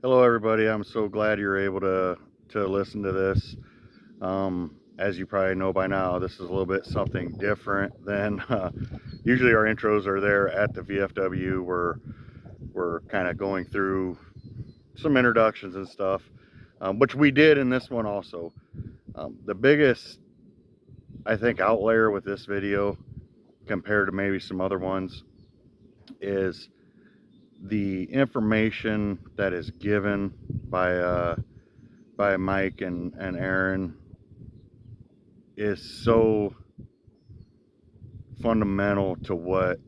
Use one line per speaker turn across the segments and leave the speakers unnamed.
Hello, everybody. I'm so glad you're able to listen to this. As you probably know by now, this is a little bit something different than usually our intros are there at the VFW. We're kind of going through some introductions and stuff, which we did in this one also. The biggest, I think, outlier with this video compared to maybe some other ones is the information that is given by Mike and Aaron is so fundamental to what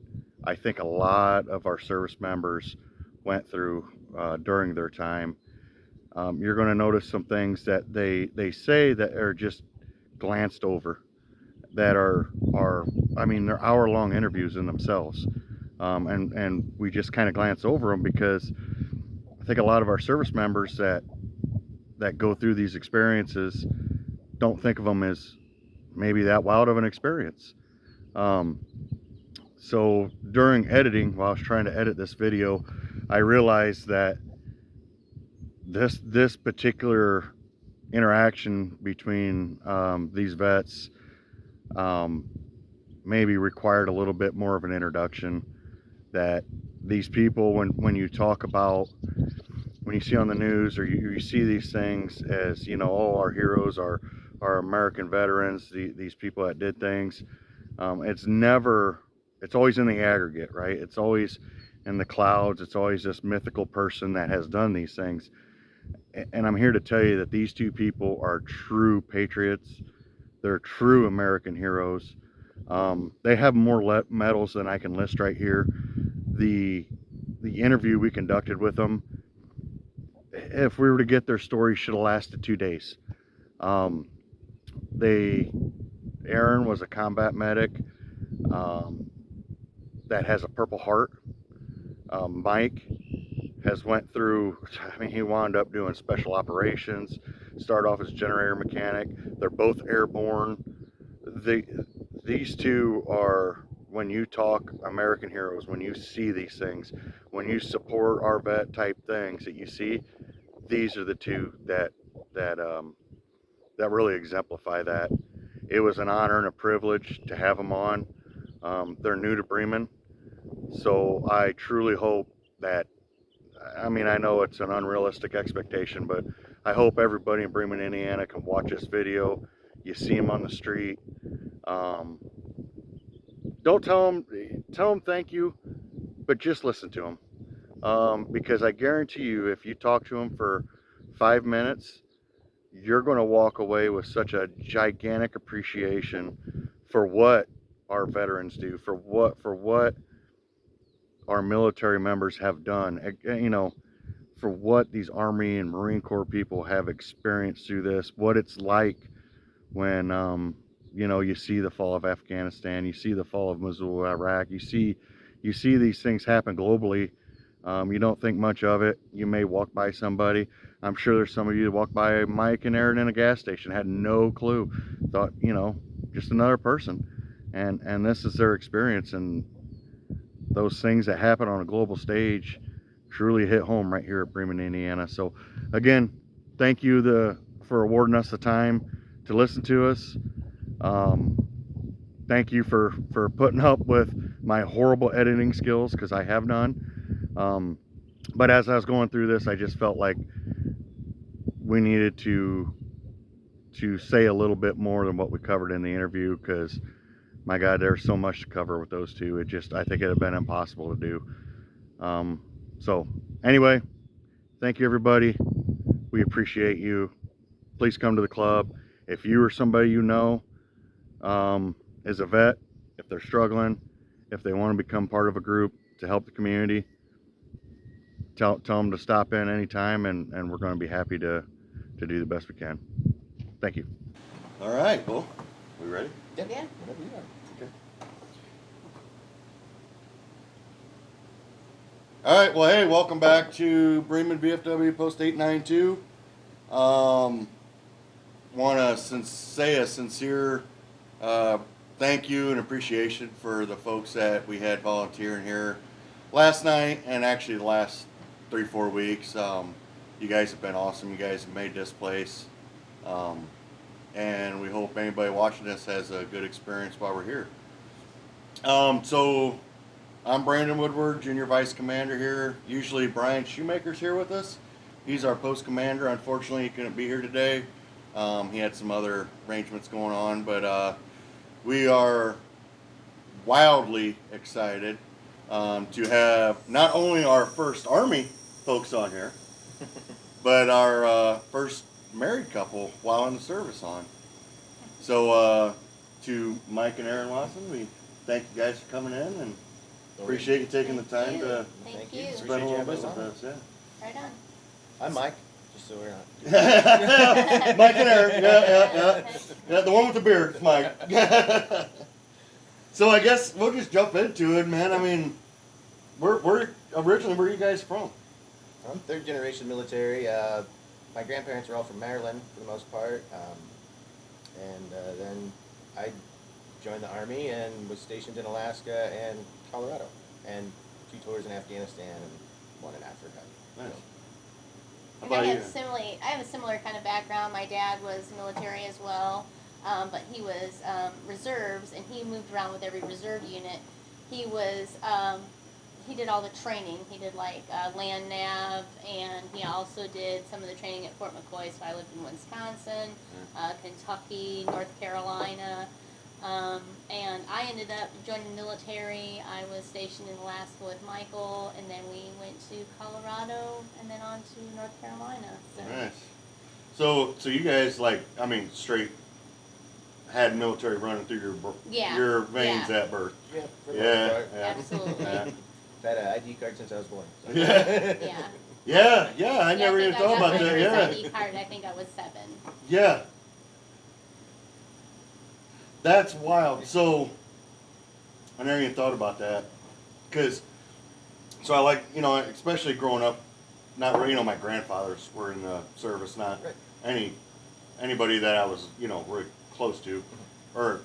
I think a lot of our service members went through during their time. You're going to notice some things that they say that are just glanced over, that are I mean, they're hour-long interviews in themselves, and we just kind of glance over them because I think a lot of our service members that go through these experiences don't think of them as maybe that wild of an experience. Um, so during editing, while I was trying to edit this video, I realized that this particular interaction between these vets maybe required a little bit more of an introduction. That these people, when you talk about, when you see on the news or you see these things as, you know, oh, our heroes are our American veterans, these people that did things. It's always in the aggregate, right? It's always in the clouds. It's always this mythical person that has done these things. And I'm here to tell you that these two people are true patriots. They're true American heroes. They have more medals than I can list right here. The interview we conducted with them, if we were to get their story, should have lasted 2 days. Um, they Aaron was a combat medic that has a Purple Heart. Mike has went through, I mean, he wound up doing special operations, started off as generator mechanic. They're both airborne. These two are, when you talk American heroes, when you see these things, when you support our vet type things that you see, these are the two that that really exemplify that. It was an honor and a privilege to have them on. They're new to Bremen, so I truly hope that, I mean, I know it's an unrealistic expectation, but I hope everybody in Bremen, Indiana can watch this video. You see them on the street. Um, don't tell them thank you, but just listen to them. Because I guarantee you, if you talk to them for 5 minutes, you're going to walk away with such a gigantic appreciation for what our veterans do, for what our military members have done. You know, for what these Army and Marine Corps people have experienced through this, what it's like when you know, you see the fall of Afghanistan, you see the fall of Mosul, Iraq, you see these things happen globally. You don't think much of it. You may walk by somebody. I'm sure there's some of you that walked by Mike and Aaron in a gas station, had no clue, thought, you know, just another person. And this is their experience, and those things that happen on a global stage truly hit home right here at Bremen, Indiana. So again, thank you for awarding us the time to listen to us. Thank you for putting up with my horrible editing skills, because I have none. But as I was going through this, I just felt like we needed to say a little bit more than what we covered in the interview, because my God, there's so much to cover with those two. I think it'd have been impossible to do. So anyway, thank you, everybody. We appreciate you. Please come to the club. If you or somebody you know is a vet, if they're struggling, if they want to become part of a group to help the community, tell them to stop in anytime, and we're going to be happy to do the best we can. Thank you. All right, well, we ready?
Yeah.
Whatever you are.
Okay. All right, well, hey, welcome back to Bremen VFW Post 892. Want to say a sincere thank you and appreciation for the folks that we had volunteering here last night, and actually the last 3-4 weeks. You guys have been awesome. You guys have made this place. Um, and we hope anybody watching this has a good experience while we're here. So I'm Brandon Woodward, Junior Vice Commander here. Usually Brian Shoemaker's here with us. He's our post commander. Unfortunately, he couldn't be here today. He had some other arrangements going on, but we are wildly excited to have not only our first Army folks on here, but our first married couple while in the service on. So to Mike and Aaron Lawson, we thank you guys for coming in and appreciate you taking the time to
Thank you.
spend a little bit
Appreciate
with
you
us. Yeah.
Right on.
I'm Mike, just so we're not.
Mike and Aaron, yeah, the one with the beard, Mike. So I guess we'll just jump into it, man. I mean, we're originally, where are you guys from?
I'm third generation military. My grandparents are all from Maryland for the most part, and then I joined the Army and was stationed in Alaska and Colorado, and 2 tours in Afghanistan and 1 in Africa.
Nice. How
And
about you?
I have a similar kind of background. My dad was military as well, but he was reserves, and he moved around with every reserve unit. He was he did all the training. He did like land nav, and he also did some of the training at Fort McCoy. So I lived in Wisconsin, Kentucky, North Carolina. And I ended up joining the military. I was stationed in Alaska with Michael, and then we went to Colorado, and then on to North Carolina. So.
Nice. So you guys, like, I mean, straight had military running through your veins at birth.
Yeah, for the
Yeah,
most part.
yeah.
Absolutely.
Yeah.
I've had an ID card since I was born. So.
Yeah.
Yeah, I never even thought about that.
I
Yeah.
got my first ID card, I think I was 7.
Yeah. That's wild. So, I never even thought about that. So I like, especially growing up, not really, my grandfathers were in the service, not
Right.
anybody that I was, really close to, or,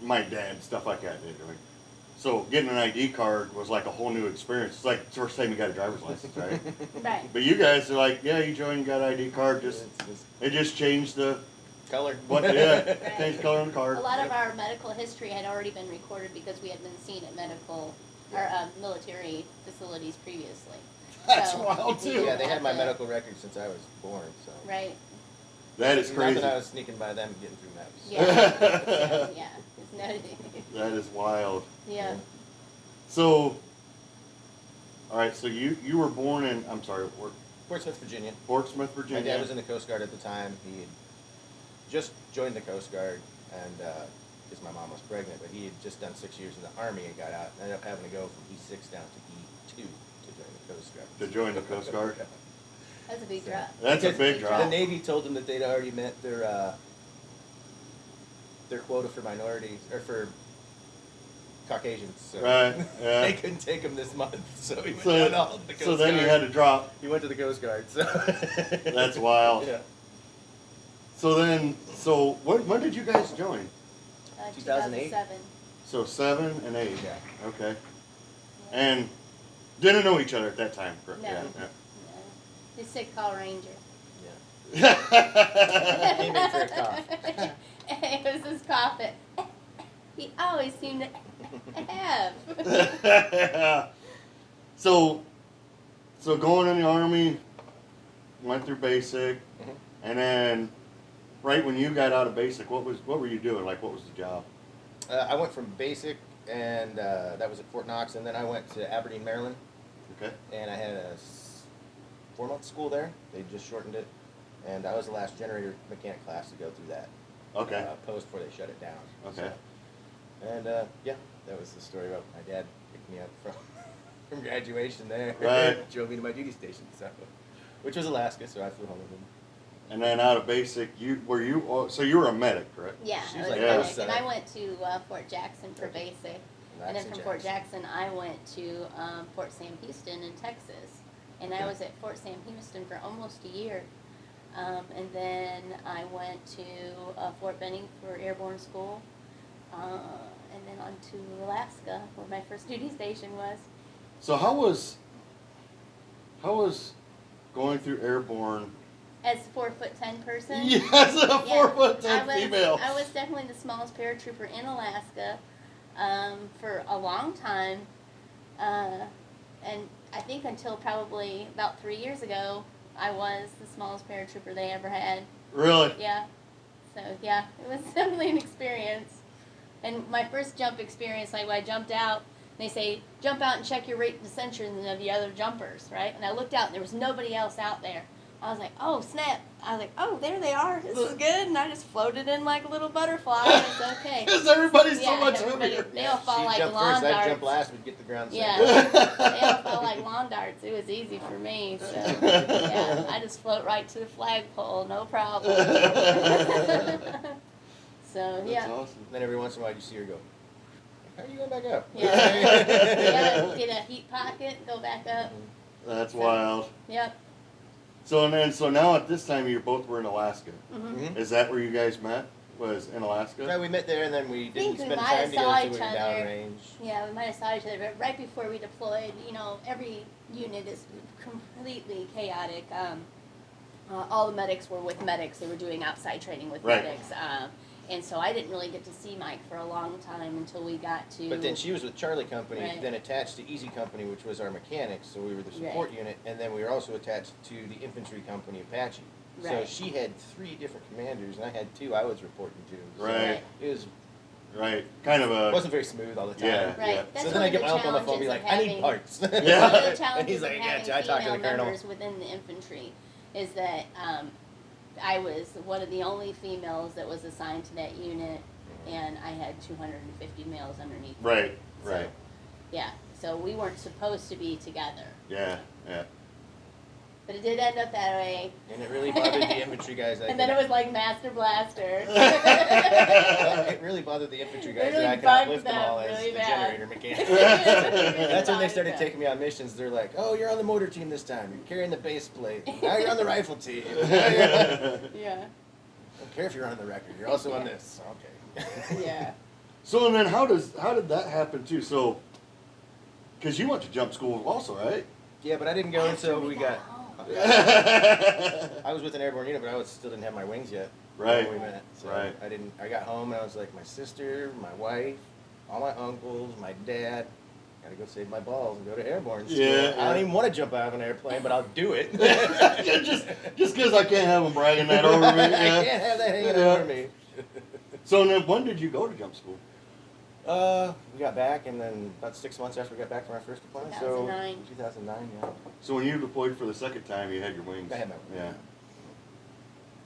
my dad, stuff like that. So getting an ID card was like a whole new experience. It's like the first time you got a driver's license, right?
Right.
But you guys are like, yeah, you joined, you got an ID card, it just changed the,
Color.
changed color on the card.
A lot of our medical history had already been recorded because we had been seen at military facilities previously.
That's
So,
wild too.
Yeah, they had my medical record since I was born. So.
Right.
That is crazy.
Not that I was sneaking by them getting through maps.
Yeah. Yeah. It's
That is wild.
Yeah.
So, all right. So you were born in, I'm sorry,
Portsmouth, Virginia.
Portsmouth, Virginia.
My dad was in the Coast Guard at the time. He had just joined the Coast Guard, and because my mom was pregnant, but he had just done 6 years in the Army and got out, and ended up having to go from E6 down to E2 to join the Coast Guard.
To join the Coast Guard?
That's a big drop.
That's a
Because
big
The
drop.
Navy told them that they'd already met their quota for minorities, or for Caucasians. So
Right, yeah.
they couldn't take him this month, so he went
So,
down all the Coast
so then
Guard.
you had to drop.
He went to the Coast Guard, so.
That's wild.
Yeah.
So when did you guys join?
2008?
2007.
So 7 and 8.
Yeah.
Okay. And didn't know each other at that time, correct?
No.
Yeah.
No. His sick call ranger.
Yeah.
Came in for a cough.
It was his cough that he always seemed to have.
So going in the Army, went through basic,
Mhm.
and then right when you got out of basic, what were you doing? Like, what was the job?
I went from basic, and that was at Fort Knox, and then I went to Aberdeen, Maryland,
Okay.
and I had a 4-month school there. They just shortened it, and I was the last generator mechanic class to go through that.
Okay.
Post before they shut it down.
Okay.
So, and yeah, that was the story about my dad picked me up from graduation there.
Right.
Drove me to my duty station, which was Alaska, so I flew home with him.
And then out of basic, so you were a medic, correct?
Yeah,
She
I
was
was
like
medic,
us,
and I went to Fort Jackson for basic. And then
Jackson,
from Fort Jackson, I went to Fort Sam Houston in Texas. And I was at Fort Sam Houston for almost a year. And then I went to Fort Benning for airborne school. And then on to Alaska, where my first duty station was.
So how was going through airborne.
As a 4'10" person.
Yes, a
Yeah,
4'10" female.
I was definitely the smallest paratrooper in Alaska for a long time, and I think until probably about 3 years ago, I was the smallest paratrooper they ever had.
Really?
Yeah. So yeah, it was definitely an experience. And my first jump experience, like when I jumped out, they say jump out and check your rate of descension of the other jumpers, right? And I looked out and there was nobody else out there. I was like, oh snap! I was like, oh, there they are. This is good. And I just floated in like a little butterfly. And it's okay.
Because everybody's so
Yeah,
much
everybody-
heavier.
They all fall
She'd
like
jump
lawn
first, I'd
darts.
jump last, we'd get the ground safe.
Yeah, they all fell like lawn darts. It was easy for me. So yeah, I just float right to the flagpole, no problem. So
That's
yeah,
awesome.
Then every once in a while you see her go, how are you going back up?
yeah, yeah. Get a heat pocket, go back up.
That's wild.
Yep.
So now at this time you both were in Alaska.
Mm-hmm.
Mhm.
Is that where you guys met? Was in Alaska?
Yeah, we met there and then we
think
didn't
we
spend
might
time
have
together
saw
until we
each
were
other.
downrange.
Yeah, we might have saw each other, but right before we deployed, you know, every unit is completely chaotic. All the medics were with medics. They were doing outside training with
Right.
medics. And so I didn't really get to see Mike for a long time until we got to.
But then she was with Charlie Company,
Right.
then attached to Easy Company, which was our mechanics, so we were the support unit, and then we were also attached to the Infantry Company Apache. So
Right.
she had 3 different commanders, and I had 2 I was reporting to. So
Right.
it was
Right. Kind of a.
wasn't very smooth all the time.
Yeah.
Right. That's
So then
one
I
of
get
the
my uncle on the phone and be
challenges
like,
of
I need
having-
parts.
One of the
and
challenges
he's like,
of
yeah,
having
I talked to the
female
colonel.
members within the infantry is that I was one of the only females that was assigned to that unit, and I had 250 males underneath. me.
Right.
So,
Right.
Yeah, so we weren't supposed to be together,
Yeah. Yeah.
but it did end up that way.
And it really bothered the infantry guys.
And then it was like Master Blaster.
It really bothered the infantry guys
really
that I could
bugged
uplift them
them
all as
really
the
bad.
generator mechanic.
Really
That's when they
bugged
started
them.
taking me on missions. They're like, "Oh, you're on the motor team this time. You're carrying the base plate. Now you're on the rifle team. Now you're on-"
Yeah,
I don't care if you're on the record. You're also on this. Okay.
yeah.
So and then how did that happen too? So, because you went to jump school also, right?
Yeah, but I didn't go
After
until we got.
home.
I was with an airborne unit, but still didn't have my wings yet.
Right.
When we met. So
Right.
I didn't. I got home and I was like, my sister, my wife, all my uncles, my dad. Gotta go save my balls and go to airborne school.
Yeah,
I don't
yeah.
even want to jump out of an airplane, but I'll do it.
just because I can't have them bragging that over me.
I
Yeah.
can't have that hanging
Yeah.
over me.
So then, when did you go to jump school?
We got back, and then about 6 months after we got back from our first deployment,
2009.
so 2009, yeah.
So when you deployed for the second time, you had your wings.
I had my wings.
Yeah.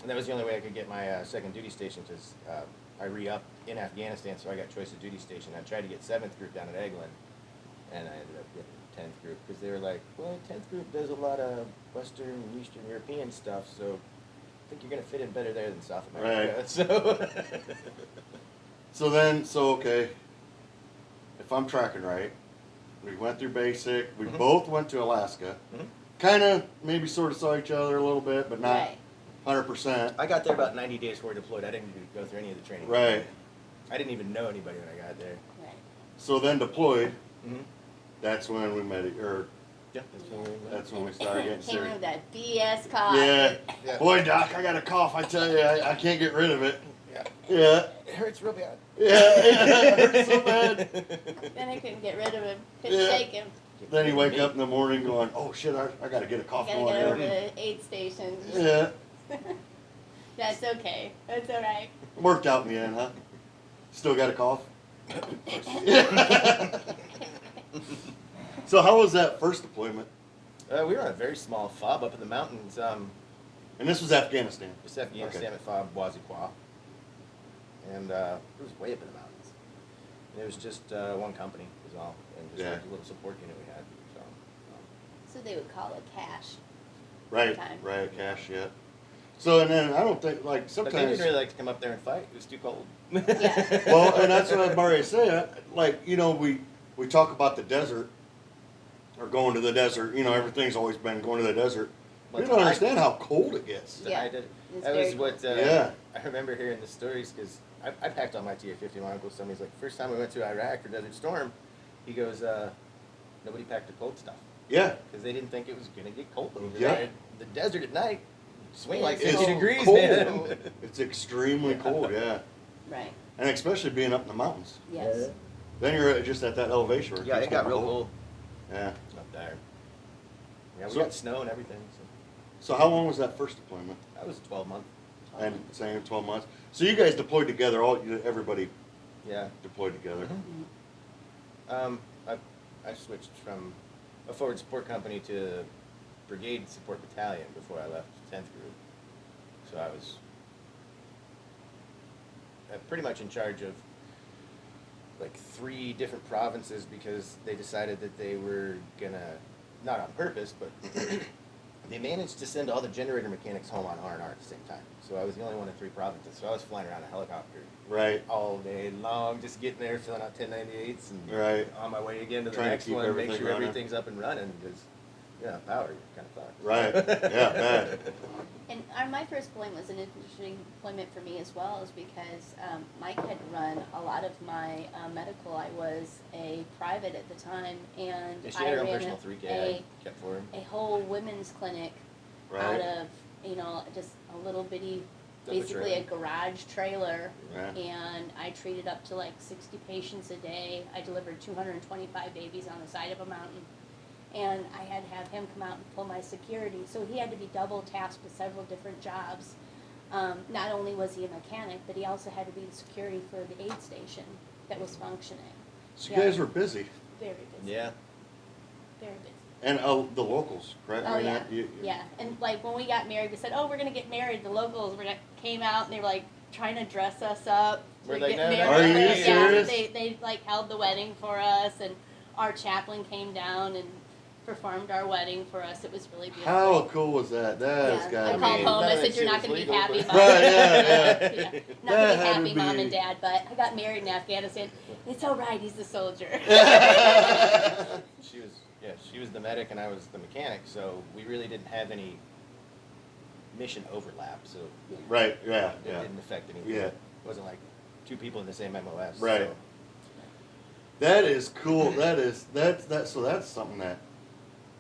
And that was the only way I could get my second duty station, because I re-upped in Afghanistan, so I got choice of duty station. I tried to get 7th group down at Eglin, and I ended up getting 10th group, because they were like, well, 10th group does a lot of Western and Eastern European stuff, so I think you're going to fit in better there than South America.
Right.
So,
So okay. If I'm tracking right, we went through basic. We
Mhm.
both went to Alaska.
Mhm.
Kind of, maybe sort of saw each other a little bit, but not
Right.
100%.
I got there about 90 days before I deployed. I didn't even go through any of the training.
Right.
I didn't even know anybody when I got there.
Right.
So then deployed.
Mm-hmm.
That's when we met, or
Yeah, that's when we met.
that's when we started getting
Came in
serious.
with that BS cough.
Yeah.
Yeah.
Boy, Doc, I got a cough. I tell you, I can't get rid of it.
Yeah.
Yeah.
It hurts real bad.
Yeah. It hurts so bad.
Then I couldn't get rid of him. Couldn't
Yeah.
shake him.
Then you wake up in the morning going, oh shit, I got to get a
I
cough
gotta
going
get over
here.
to aid station.
Yeah.
That's okay. That's all right.
Worked out in the end, huh? Still got a cough? So how was that first deployment?
We were on a very small fob up in the mountains.
And this was Afghanistan.
Just Afghanistan
Okay.
at Fob Wazikwa. And it was way up in the mountains. And it was just one company was all. And just
Yeah.
like a little support unit we had. So,
So they would call it cash.
Right,
Time.
right, cash, yeah. So, and then I don't think, like,
But they
sometimes,
didn't really like to come up there and fight. It was too cold.
Yeah.
well, and that's what I'm already saying, like, you know, we talk about the desert, or going to the desert, you know, everything's always been going to the desert. We
But
don't
I-
understand how cold it gets.
Yeah.
I did.
It's
That was
very
what
Yeah.
I remember hearing the stories, because I packed all my TA-50. My uncle somebody's like, first time we went to Iraq for Desert Storm, he goes, nobody packed the cold stuff.
Yeah.
because they didn't think it was gonna get cold over
Yeah.
there. The desert at night, swing like
It's
50
so
degrees,
cold.
man.
It's extremely cold, yeah.
Right.
And especially being up in the mountains.
Yes.
Then you're just at that elevation where
Yeah,
keeps
it got
getting
real cold
Yeah.
up there. Yeah, we
So-
got snow and everything. So
So how long was that first deployment?
that was 12 months.
And saying 12 months. So you guys deployed together, everybody
Yeah.
deployed together.
I switched from a forward support company to brigade support battalion before I left 10th group. So I was pretty much in charge of like 3 different provinces because they decided that they were gonna, not on purpose, but they managed to send all the generator mechanics home on R&R at the same time. So I was the only one in 3 provinces. So I was flying around a helicopter
Right.
all day long, just getting there, filling out 1098s, and
Right.
on my way again to the
Trying to
next
keep
one, make
everything
sure
running.
everything's up and running. Because, yeah, power, you're kind of fucked.
Right. Yeah, bad.
And my first deployment was an interesting deployment for me as well, is because Mike had run a lot of my medical. I was a private at the time, and
Yeah, she
I
had her own
ran
personal 3K I kept for him.
a whole women's clinic out
Right.
of, just a little bitty,
Double
basically a
trailer.
garage trailer.
Yeah.
And I treated up to like 60 patients a day. I delivered 225 babies on the side of a mountain. And I had to have him come out and pull my security. So he had to be double tasked with several different jobs. Not only was he a mechanic, but he also had to be the security for the aid station that was functioning.
So you guys were busy.
Very busy.
Yeah.
Very busy.
And the locals, correct?
Oh,
I mean,
yeah.
you-
Yeah, and like when we got married, we said, "Oh, we're gonna get married." The locals came out and they were like trying to dress us up
Were
to
they?
get
No, no,
married.
Are you
Yeah,
serious?
they like held the wedding for us, and our chaplain came down and performed our wedding for us. It was really beautiful.
How cool was that? That has
Yeah,
got
I
to
called
be.
home. I
none of
said,
that
"You're
shit
not
was
going to be
legal,
happy,
but-
mom."
Right, yeah,
Not
That
going to
had
be
to
happy, mom
be-
and dad. But I got married in Afghanistan. It's all right. He's a soldier.
She was the medic and I was the mechanic, so we really didn't have any mission overlap, so
Right, yeah,
it
yeah.
didn't affect anything.
Yeah.
It wasn't like 2 people in the same MOS.
Right.
So.
That is cool. So that's something that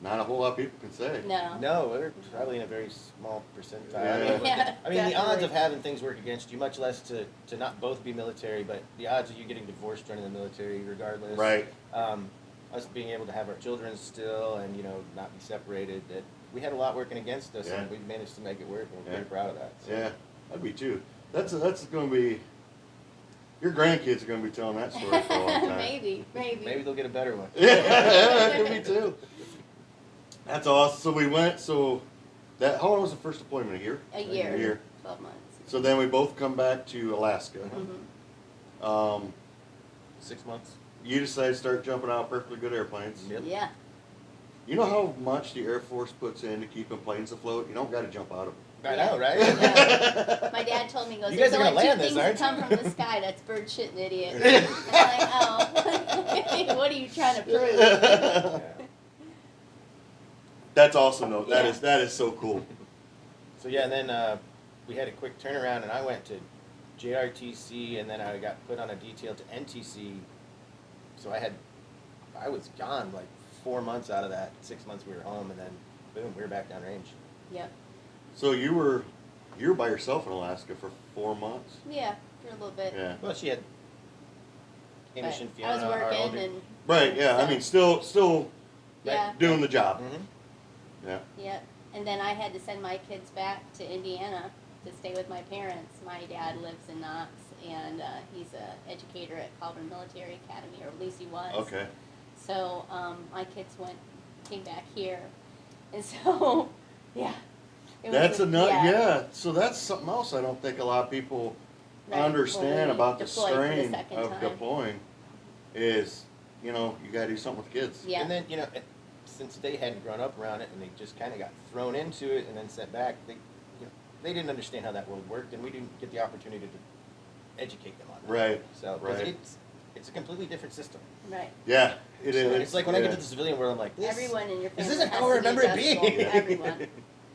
not a whole lot of people can say.
No.
No, we're probably in a very small percentile.
Yeah.
Yeah,
I mean, the odds
definitely.
of having things work against you, much less to not both be military, but the odds of you getting divorced joining the military regardless.
Right.
Us being able to have our children still and, not be separated, that we had a lot working against us,
Yeah.
and we managed to make it work, and we're
Yeah.
pretty proud of that. So.
Yeah, I'd be too. That's going to be. Your grandkids are going to be telling that story for a long time.
Maybe.
Maybe they'll get a better one.
Yeah, that could be too. That's awesome. So we went. So that how long was the first deployment? A year.
A year.
A year.
12 months.
So then we both come back to Alaska.
Mm-hmm.
6 months.
You decide to start jumping out of perfectly good airplanes.
Yep.
Yeah.
You know how much the Air Force puts in to keeping planes afloat? You don't got to jump out of
I
Yeah.
know, right?
Yeah. My dad told me, he goes,
You
"There's
guys are
only
gonna
two
land
things
this,
that
aren't
come
you?"
from the sky. That's bird shit and idiot." I'm like, "Oh, what are you trying to prove?"
Yeah.
That's awesome though.
Yeah.
That is so cool.
So yeah, and then we had a quick turnaround, and I went to JRTC, and then I got put on a detail to NTC. So I was gone like 4 months out of that. 6 months we were home, and then boom, we were back downrange.
Yep.
So you were by yourself in Alaska for 4 months.
Yeah, for a little bit.
Yeah.
Well, she had
But
Amish and
I
Fiona.
was
our
working
older-
and
Right. Yeah. I mean, still
yeah,
doing the job.
Mhm.
Yeah.
yep. And then I had to send my kids back to Indiana to stay with my parents. My dad lives in Knox, and he's an educator at Colburn Military Academy, or at least he was.
Okay.
So my kids came back here, and so yeah. It was
That's
a-
enough.
yeah,
Yeah. So that's something else I don't think a lot of people
right,
understand
when we
about the
deployed for the
strain
second
of
time.
deploying is, you got to do something with kids.
Yeah.
And then since they hadn't grown up around it, and they just kind of got thrown into it and then sent back, they didn't understand how that world worked, and we didn't get the opportunity to educate them on that.
Right.
So 'cause
Right.
it's a completely different system.
Right.
Yeah. It
So
is.
it's like when I get
yeah.
to the civilian world, I'm like,
Everyone in your
this
family
isn't
has
how I
to
remember it
be
being.
adjustable. Everyone.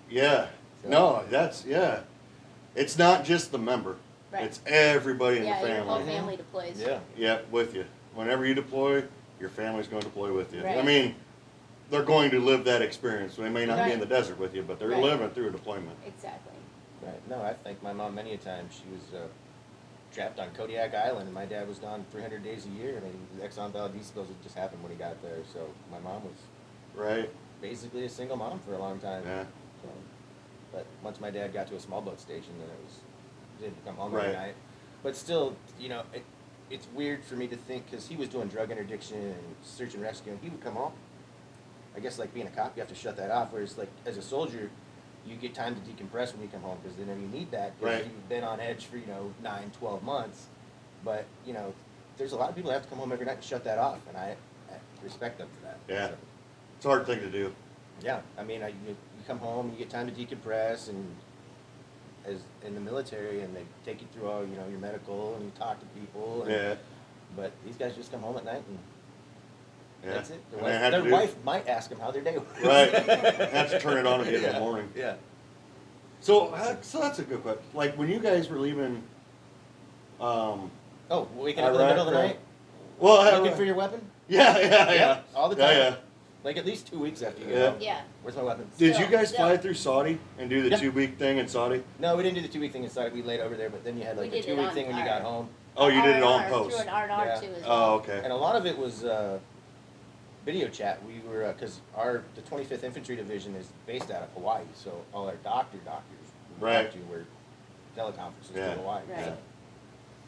Yeah.
So-
No, yeah. It's not just the member.
Right.
It's everybody in
Yeah,
the
your whole
family.
family deploys.
Yeah.
Yeah, with you. Whenever you deploy, your family's going to deploy with you. I
Right.
mean, they're going to live that experience. They may not be in
Right.
the desert with you, but they're
Right.
living through a deployment.
Exactly.
Right. No, I thanked my mom many a time. She was trapped on Kodiak Island, and my dad was gone 300 days a year. I mean, the Exxon Valdez spills had just happened when he got there. So my mom was
Right?
basically a single mom for a long time.
Yeah.
So, but once my dad got to a small boat station, then it was didn't come home every
Right.
night. But still, you know, it's weird for me to think because he was doing drug interdiction and search and rescue, and he would come home. I guess like being a cop, you have to shut that off. Whereas like as a soldier, you get time to decompress when you come home because then you need that because
Right.
you've been on edge for 9, 12 months. But there's a lot of people that have to come home every night and shut that off, and I respect them for that.
Yeah.
So,
It's a hard thing to do.
yeah, I mean, you come home, you get time to decompress, and as in the military, and they take you through all your medical, and you talk to people. And,
Yeah.
But these guys just come home at night, and
Yeah.
that's it.
And they had to
Their
do-
wife might ask them how their day was.
Right. Have to turn it on again in the
Yeah,
morning.
Yeah.
So that's a good question. Like when you guys were leaving,
Oh, waking up in the
Iraq,
middle of the
right?
night,
well,
looking for your weapon?
yeah.
All the
Yeah,
time.
yeah.
Like at least 2 weeks after you get
Yeah.
home.
Yeah.
Where's my weapon?
Did you
Still-
guys
still.
fly through Saudi and do the
Yeah.
2-week thing in Saudi?
No, we didn't do the 2-week thing inside. We laid over there, but then you had
We
like a
did it
2-week
on
thing when you
our-
got home.
Oh, you did it on
R&R,
post.
Through an R&R
Yeah.
too as
Oh,
well.
okay.
And a lot of it was video chat. We were because the 25th Infantry Division is based out of Hawaii, so all our doctors we
Right.
talked to were teleconferences
Yeah.
to Hawaii.
Right.
So,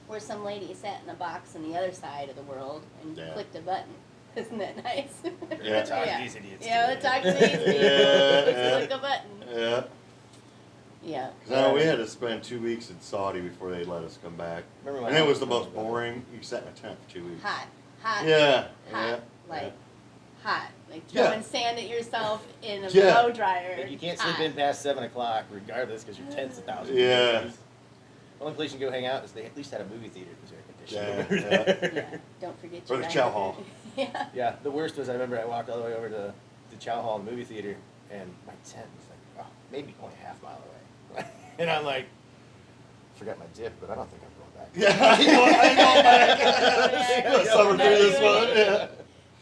Where some lady sat in a box on the other side of the world and
Yeah.
clicked a button. Isn't that nice?
Yeah.
Talk to
yeah.
these idiots.
Yeah,
too.
we'll talk to these people.
Yeah.
Click a button.
Yeah.
Yeah.
No, we had to spend 2 weeks in Saudi before they let us come back.
Remember my
And it
mom
was the
told
most
me about it.
boring. You sat in a tent for 2 weeks.
Hot. Hot.
Yeah.
Hot.
Yeah.
Like hot. Like
Yeah.
throwing sand at yourself in a
Yeah.
blow dryer.
And you can't sleep
Hot.
in past 7 o'clock, regardless, because your tent's 1,000
Yeah.
degrees. The only place you can go hang out is they at least had a movie theater that was air
Yeah,
conditioned.
Yeah. Don't forget
Or
your
the chow hall.
Yeah.
Yeah, the worst was I remember I walked all the way over to the Chow Hall movie theater, and my tent was like, maybe only a half mile away. And I'm like, forgot my dip, but I don't think I'm going back.
Yeah, I know. Summer through this one. Yeah.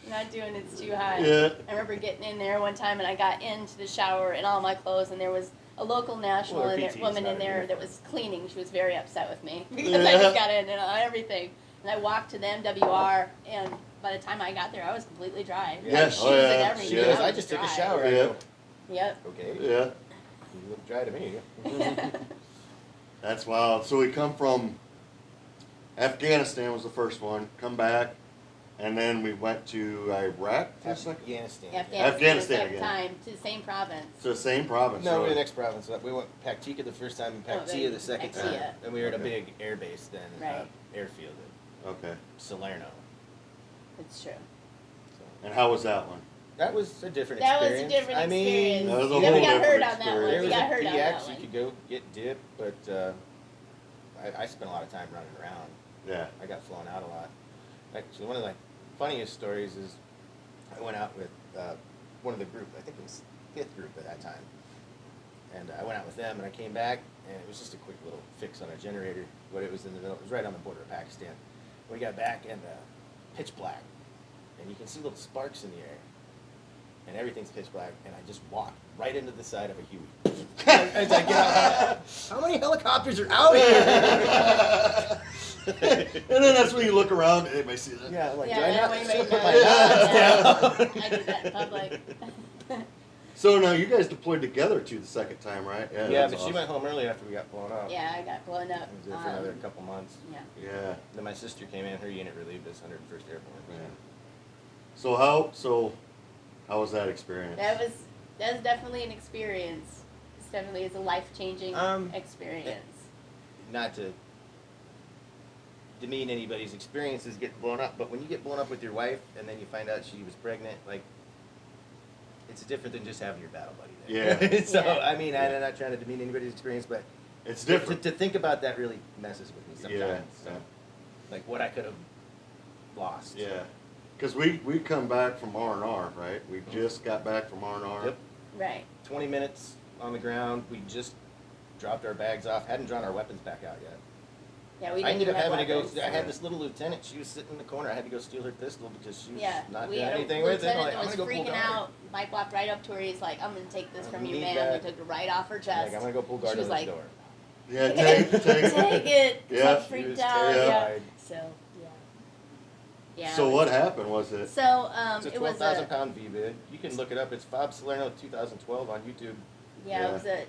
Not doing it's too hot.
Yeah.
I remember getting in there one time and I got into the shower in all my clothes and there was a local national
Well,
and
PT's
woman
not
in
a
there
uniform.
that was cleaning. She was very upset with me because I
Yeah.
just got in and everything. And I walked to the MWR and by the time I got there I was completely dry.
Yeah.
Like, shoes
Oh, yeah.
and
She
everything.
Yeah.
goes, I
was
just took a
dry.
shower. I
Yeah.
go,
Yep.
okay,
Yeah.
you look dry to me.
That's wild. So we come from Afghanistan was the first one. Come back, and then we went to Iraq for a second.
Afghanistan.
Afghanistan
the second
again.
time to the same province.
It's the same province.
No, we're
really.
the next province. We went Paktika the first time and
Oh, there
Paktia
you
the
go,
second
Paktia.
time. And we were at a
Okay.
big air base then,
Right.
airfield
Okay.
at Salerno.
It's true.
So
And how was that one?
that was a different
That was a
experience.
different
I mean,
experience.
That was a
You
whole
got
different
hurt on that one.
experience.
there
You
was
got
a
hurt on that
PX, you
one.
could go get dip, but I spent a lot of time running around.
Yeah.
I got flown out a lot. Actually, one of the funniest stories is I went out with one of the group, I think it was 5th group at that time. And I went out with them and I came back and it was just a quick little fix on a generator, but it was in the middle, it was right on the border of Pakistan. We got back and pitch black and you can see little sparks in the air and everything's pitch black and I just walked right into the side of a Huey. As I get out, how many helicopters are out here?
And then that's when you look around and anybody see that.
Yeah, I'm like,
Yeah,
do I
that
not
way
should I
you
put
make
my
that-
hands down?
I did that in public.
So now you guys deployed together too the second time, right?
Yeah,
that's
but she
awesome.
went home early after we got blown up.
Yeah, I got blown up.
I was there for another couple months.
Yeah.
Yeah.
Then my sister came in, her unit relieved us, 101st Airborne.
Yeah. So how was that experience?
That was definitely an experience. It's definitely a life changing experience.
Not to demean anybody's experiences getting blown up, but when you get blown up with your wife and then you find out she was pregnant, like, it's different than just having your battle buddy there.
Yeah.
So,
Yeah.
I mean, I'm not trying to demean anybody's experience, but
It's
to,
different.
to think about that really messes with me sometimes.
Yeah.
So, like, what I could have lost.
Yeah. Because we come back from R&R, right? We just got back from R&R.
Yep.
Right.
20 minutes on the ground. We just dropped our bags off. Hadn't drawn our weapons back out yet.
Yeah, we
I
didn't
ended up
even
having to go.
weapons.
I had this little lieutenant. She was sitting in the corner. I had to go steal her pistol because she was
Yeah,
not
we
doing
had a
anything with it. I'm
lieutenant
like,
that
I'm
was
gonna go pull
freaking
guard.
out. Mike walked right up to her. He's like, "I'm gonna take this
I
from you,
need
ma'am."
that.
He took it right off her
I'm
chest.
like, I'm gonna go pull guard
She
on
was
this
like,
door.
Yeah, take
Take it.
Yeah.
So
She
freaked
was
out. Yeah.
terrified.
So yeah. Yeah.
So what happened? Was it?
So
It's a
it was
12,000
a
pound V-bid. You can look it up. It's Bob Salerno 2012 on YouTube.
it was a
You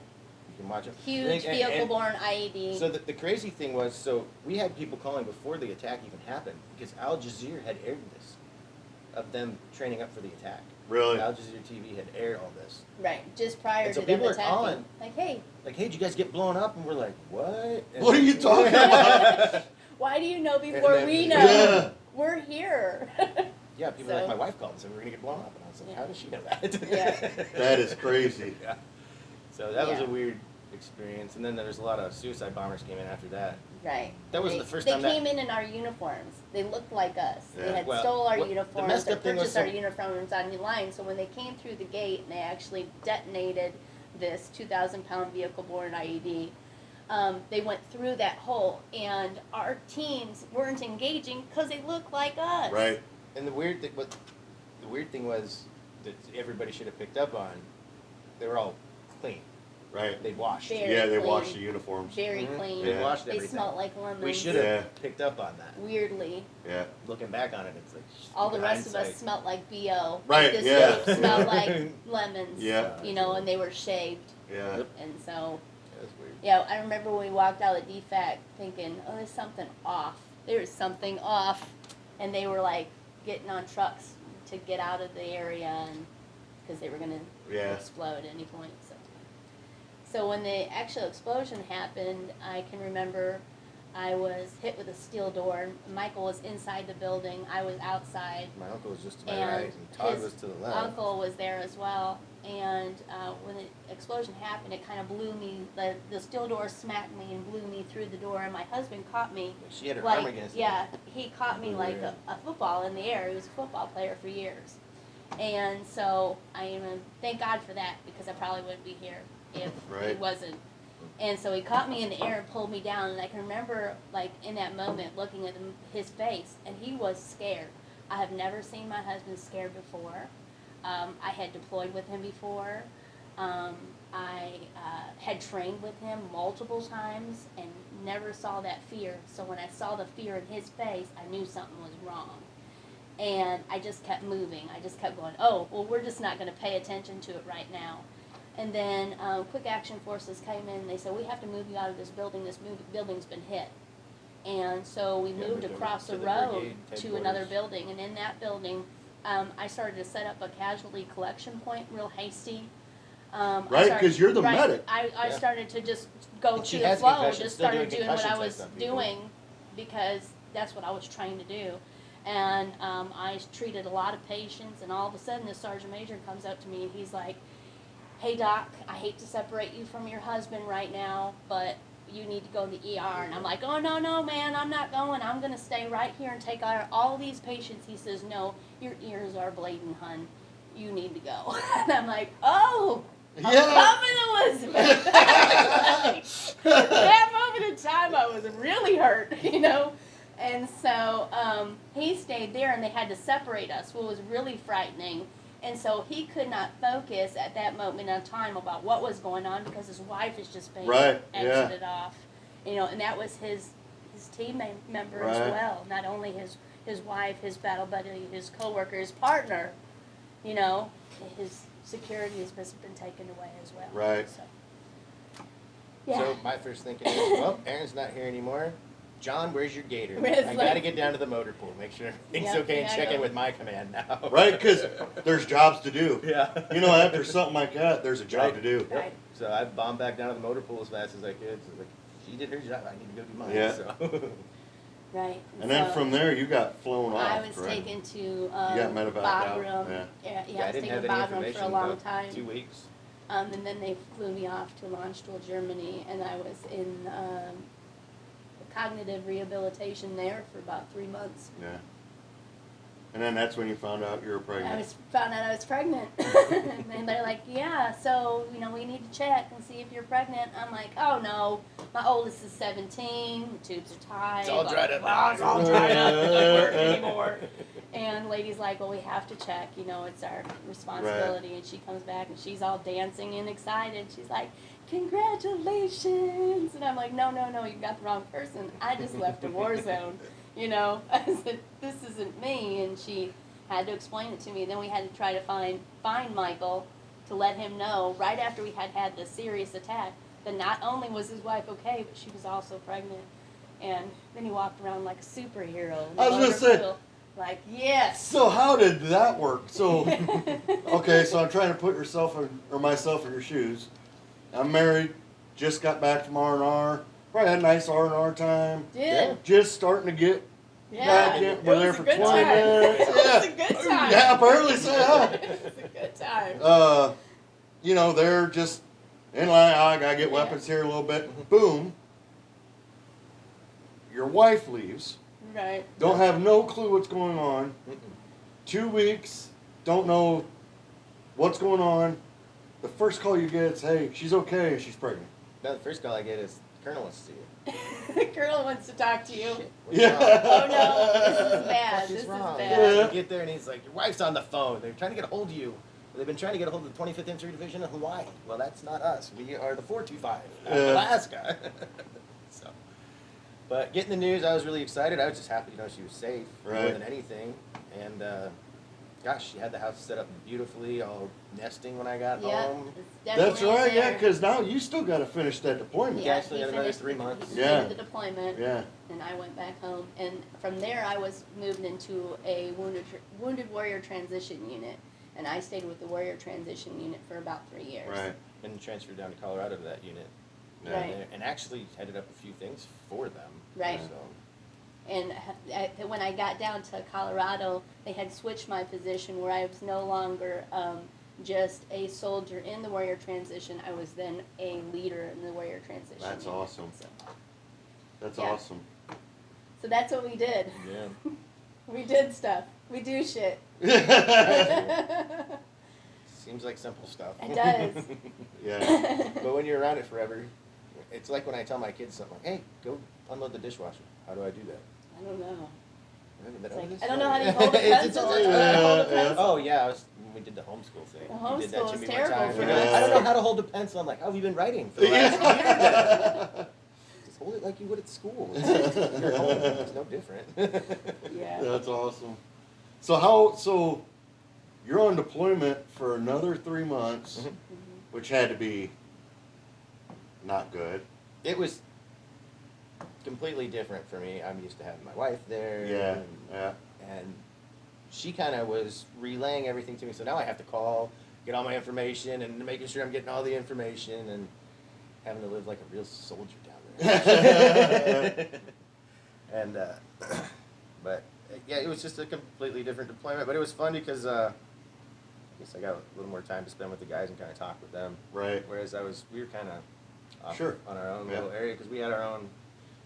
can watch it.
huge
And-
vehicle-borne IED.
So the crazy thing was, so we had people calling before the attack even happened because Al Jazeera had aired this, of them training up for the attack.
Really?
Al Jazeera TV had aired all this.
Right, just prior
And so
to them
people are
attacking.
calling.
Like, hey,
Like, hey, did you guys get blown up? And we're like, what? And
What are you talking about?
why do you know before
then-
we know?
Yeah.
We're here.
Yeah, people are
So-
like, my wife called and said we were gonna get blown up, and I was like,
Yeah.
how does she know that?
Yeah.
That is crazy.
Yeah. So that was
Yeah.
a weird experience, and then there was a lot of suicide bombers came in after that.
Right.
That was
They-
the first
they
time that-
came in our uniforms. They looked like us. They
Yeah.
had
Well,
stole our
what- the
uniforms.
messed
They
up thing was
purchased our
some-
uniforms on the line. So when they came through the gate and they actually detonated this 2,000-pound vehicle-borne IED, they went through that hole, and our teams weren't engaging because they looked like us.
Right.
And the weird thing was that everybody should have picked up on. They were all clean.
Right.
They'd washed.
Very
Yeah, they
clean.
washed the uniforms.
Very
Mhm.
clean.
They
Yeah.
washed
They
everything.
smelled like lemons.
We should have
Yeah.
picked up on that.
Weirdly.
Yeah.
Looking back on it, it's like
All the rest of us
hindsight.
smelled like BO.
Right,
This
yeah.
group smelled like lemons.
Yeah.
You know, and they were shaved.
Yeah.
Yep.
And so,
That was weird.
yeah, I remember when we walked out at DFAC thinking, oh, there's something off. There's something off. And they were like getting on trucks to get out of the area and because they were going to
Yeah.
explode at any point. So when the actual explosion happened, I can remember I was hit with a steel door. Michael was inside the building. I was outside.
My uncle was just to my
And
right, and Todd
his
was to the left.
Uncle was there as well. And when the explosion happened, it kind of blew me. The steel door smacked me and blew me through the door. And my husband caught me.
She had her
Like,
arm against it.
yeah, he caught me
Blew
like
her
a football in the air. He was a football player for years. And so thank God for that because I probably wouldn't be here if he
Right.
wasn't. And so he caught me in the air and pulled me down. And I can remember, like, in that moment, looking at his face, and he was scared. I have never seen my husband scared before. I had deployed with him before. I had trained with him multiple times and never saw that fear. So when I saw the fear in his face, I knew something was wrong. And I just kept moving. I just kept going, oh, well, we're just not going to pay attention to it right now. And then Quick Action Forces came in and they said, we have to move you out of this building. This building's been hit. And so we
Yeah,
moved
moved them
across
to
the
the
road
brigade
to another
headquarters.
building. And in that building, I started to set up a casualty collection point real hasty.
Right, 'cause you're the medic.
I
Yeah.
started to just go
And she
to the
has
flow,
concussions,
just
still
started
doing
doing what I
concussion
was
tests on people.
doing because that's what I was trying to do. And I treated a lot of patients, and all of a sudden this sergeant major comes up to me and he's like, hey doc, I hate to separate you from your husband right now, but you need to go to the ER. And I'm like, oh, no, man, I'm not going. I'm going to stay right here and take all these patients. He says, no, your ears are bleeding, hun. You need to go. And I'm like, oh, I'm coming, Elizabeth. That moment in time, I was really hurt, you know. And so he stayed there, and they had to separate us, what was really frightening. And so he could not focus at that moment in time about what was going on because his wife is just being
Right, yeah.
exited off, you know. And that was his team member as
Right.
well, not only his wife, his battle buddy, his coworker, his partner. You know, his security has been taken away as well.
Right.
So, yeah.
So my first thinking is, well, Aaron's not here anymore. John, where's your gator?
It's
I
like-
got to get down to the motor pool, make sure everything's
Yep,
okay, and
yeah,
check
I
in
know.
with my command now.
Right, because there's jobs to do.
Yeah.
You know, after something like that, there's a job
Right.
to do.
Right.
So I bombed back down to the motor pool as fast as I could. So like, she did her job. I need to go do mine.
Yeah.
So.
Right.
And then
so
from there, you got flown off.
I was
right?
taken to
got medevac out,
Bagram.
yeah.
Yeah,
Yeah,
I
I
was
didn't
taken
have
to
any
Bagram
information
for a long
about
time.
2 weeks.
And then they flew me off to Landstuhl, Germany, and I was in cognitive rehabilitation there for about 3 months.
Yeah. And then that's when you found out you were pregnant.
I found out I was pregnant. And they're like, yeah, so, we need to check and see if you're pregnant. I'm like, oh no, my oldest is 17, the tubes are tied.
It's all dried up.
Well, it's all dried up. It doesn't work anymore. And the lady's like, well, we have to check, it's our responsibility. And she comes back and she's all dancing and excited. She's like, congratulations. And I'm like, no, you got the wrong person. I just left a war zone. I said, this isn't me. And she had to explain it to me. Then we had to try to find Michael to let him know right after we had this serious attack that not only was his wife okay, but she was also pregnant. And then he walked around like a superhero.
I was gonna say,
like, yes.
so how did that work? So, okay, so I'm trying to put myself in your shoes. I'm married, just got back from R&R, probably had a nice R&R time.
Did.
Just starting to get back in.
It
We're
was
there
a
for
good
20
time.
minutes.
It was a good time.
Yeah, apparently so.
It was a good time.
They're just in line. I gotta get
Yeah.
weapons here a little bit. Boom. Your wife leaves.
Right.
Don't have no clue what's going on. 2 weeks. Don't know what's going on. The first call you get is, hey, she's okay and she's pregnant.
No, the first call I get is Colonel wants to see you.
The girl wants to talk to you.
What's
Yeah.
wrong?
Oh no, this is bad.
What the fuck
This is
wrong?
bad.
Yeah.
You get there and he's like, your wife's on the phone. They're trying to get a hold of you. They've been trying to get a hold of the 25th Infantry Division of Hawaii. Well, that's not us. We are the 425, Alaska. So, but getting the news, I was really excited. I was just happy to know she was safe more
Right.
than anything. And gosh, she had the house set up beautifully, all nesting when I got
Yeah,
home.
it's
That's
definitely
right, yeah,
there.
because now you still got to finish that deployment.
Yeah. actually
he
had another
finished
3 months.
He
Yeah.
completed the deployment,
Yeah.
and I went back home. And from there, I was moved into a wounded warrior transition unit, and I stayed with the warrior transition unit for about 3 years.
Right.
And transferred down to Colorado to that unit.
Yeah.
Right.
And actually headed up a few things for them.
Right.
So,
And when I got down to Colorado, they had switched my position where I was no longer just a soldier in the warrior transition. I was then a leader in the warrior transition.
That's
unit.
awesome. That's
Yeah.
awesome.
So that's what we did.
yeah.
We did stuff. We do shit.
Seems like simple stuff.
It does.
Yeah.
But when you're around it forever, it's like when I tell my kids something like, hey, go unload the dishwasher. How do I do that?
I don't know.
Remember that
It's like,
this
I don't know how
way?
to hold a
It's-
pencil.
it's-
I don't know how to hold a
Yeah, yeah.
pencil.
Oh, yeah, when we did the homeschool thing.
The
You did that
homeschool
to
is
me
terrible
one time.
for
You're
us.
like, I don't know how to hold a pencil. I'm like, how have you been writing for the last year then? Just hold it like you would at school. You're home. It's no different.
Yeah.
That's awesome. So you're on deployment for another 3 months,
Mhm.
which had to be not good.
It was completely different for me. I'm used to having my wife there.
Yeah. Yeah.
And she kind of was relaying everything to me. So now I have to call, get all my information, and making sure I'm getting all the information, and having to live like a real soldier down there. And but yeah, it was just a completely different deployment. But it was fun because I guess I got a little more time to spend with the guys and kind of talk with them.
Right.
Whereas we were kind of off
Sure.
on our own
Yeah.
little area because we had our own.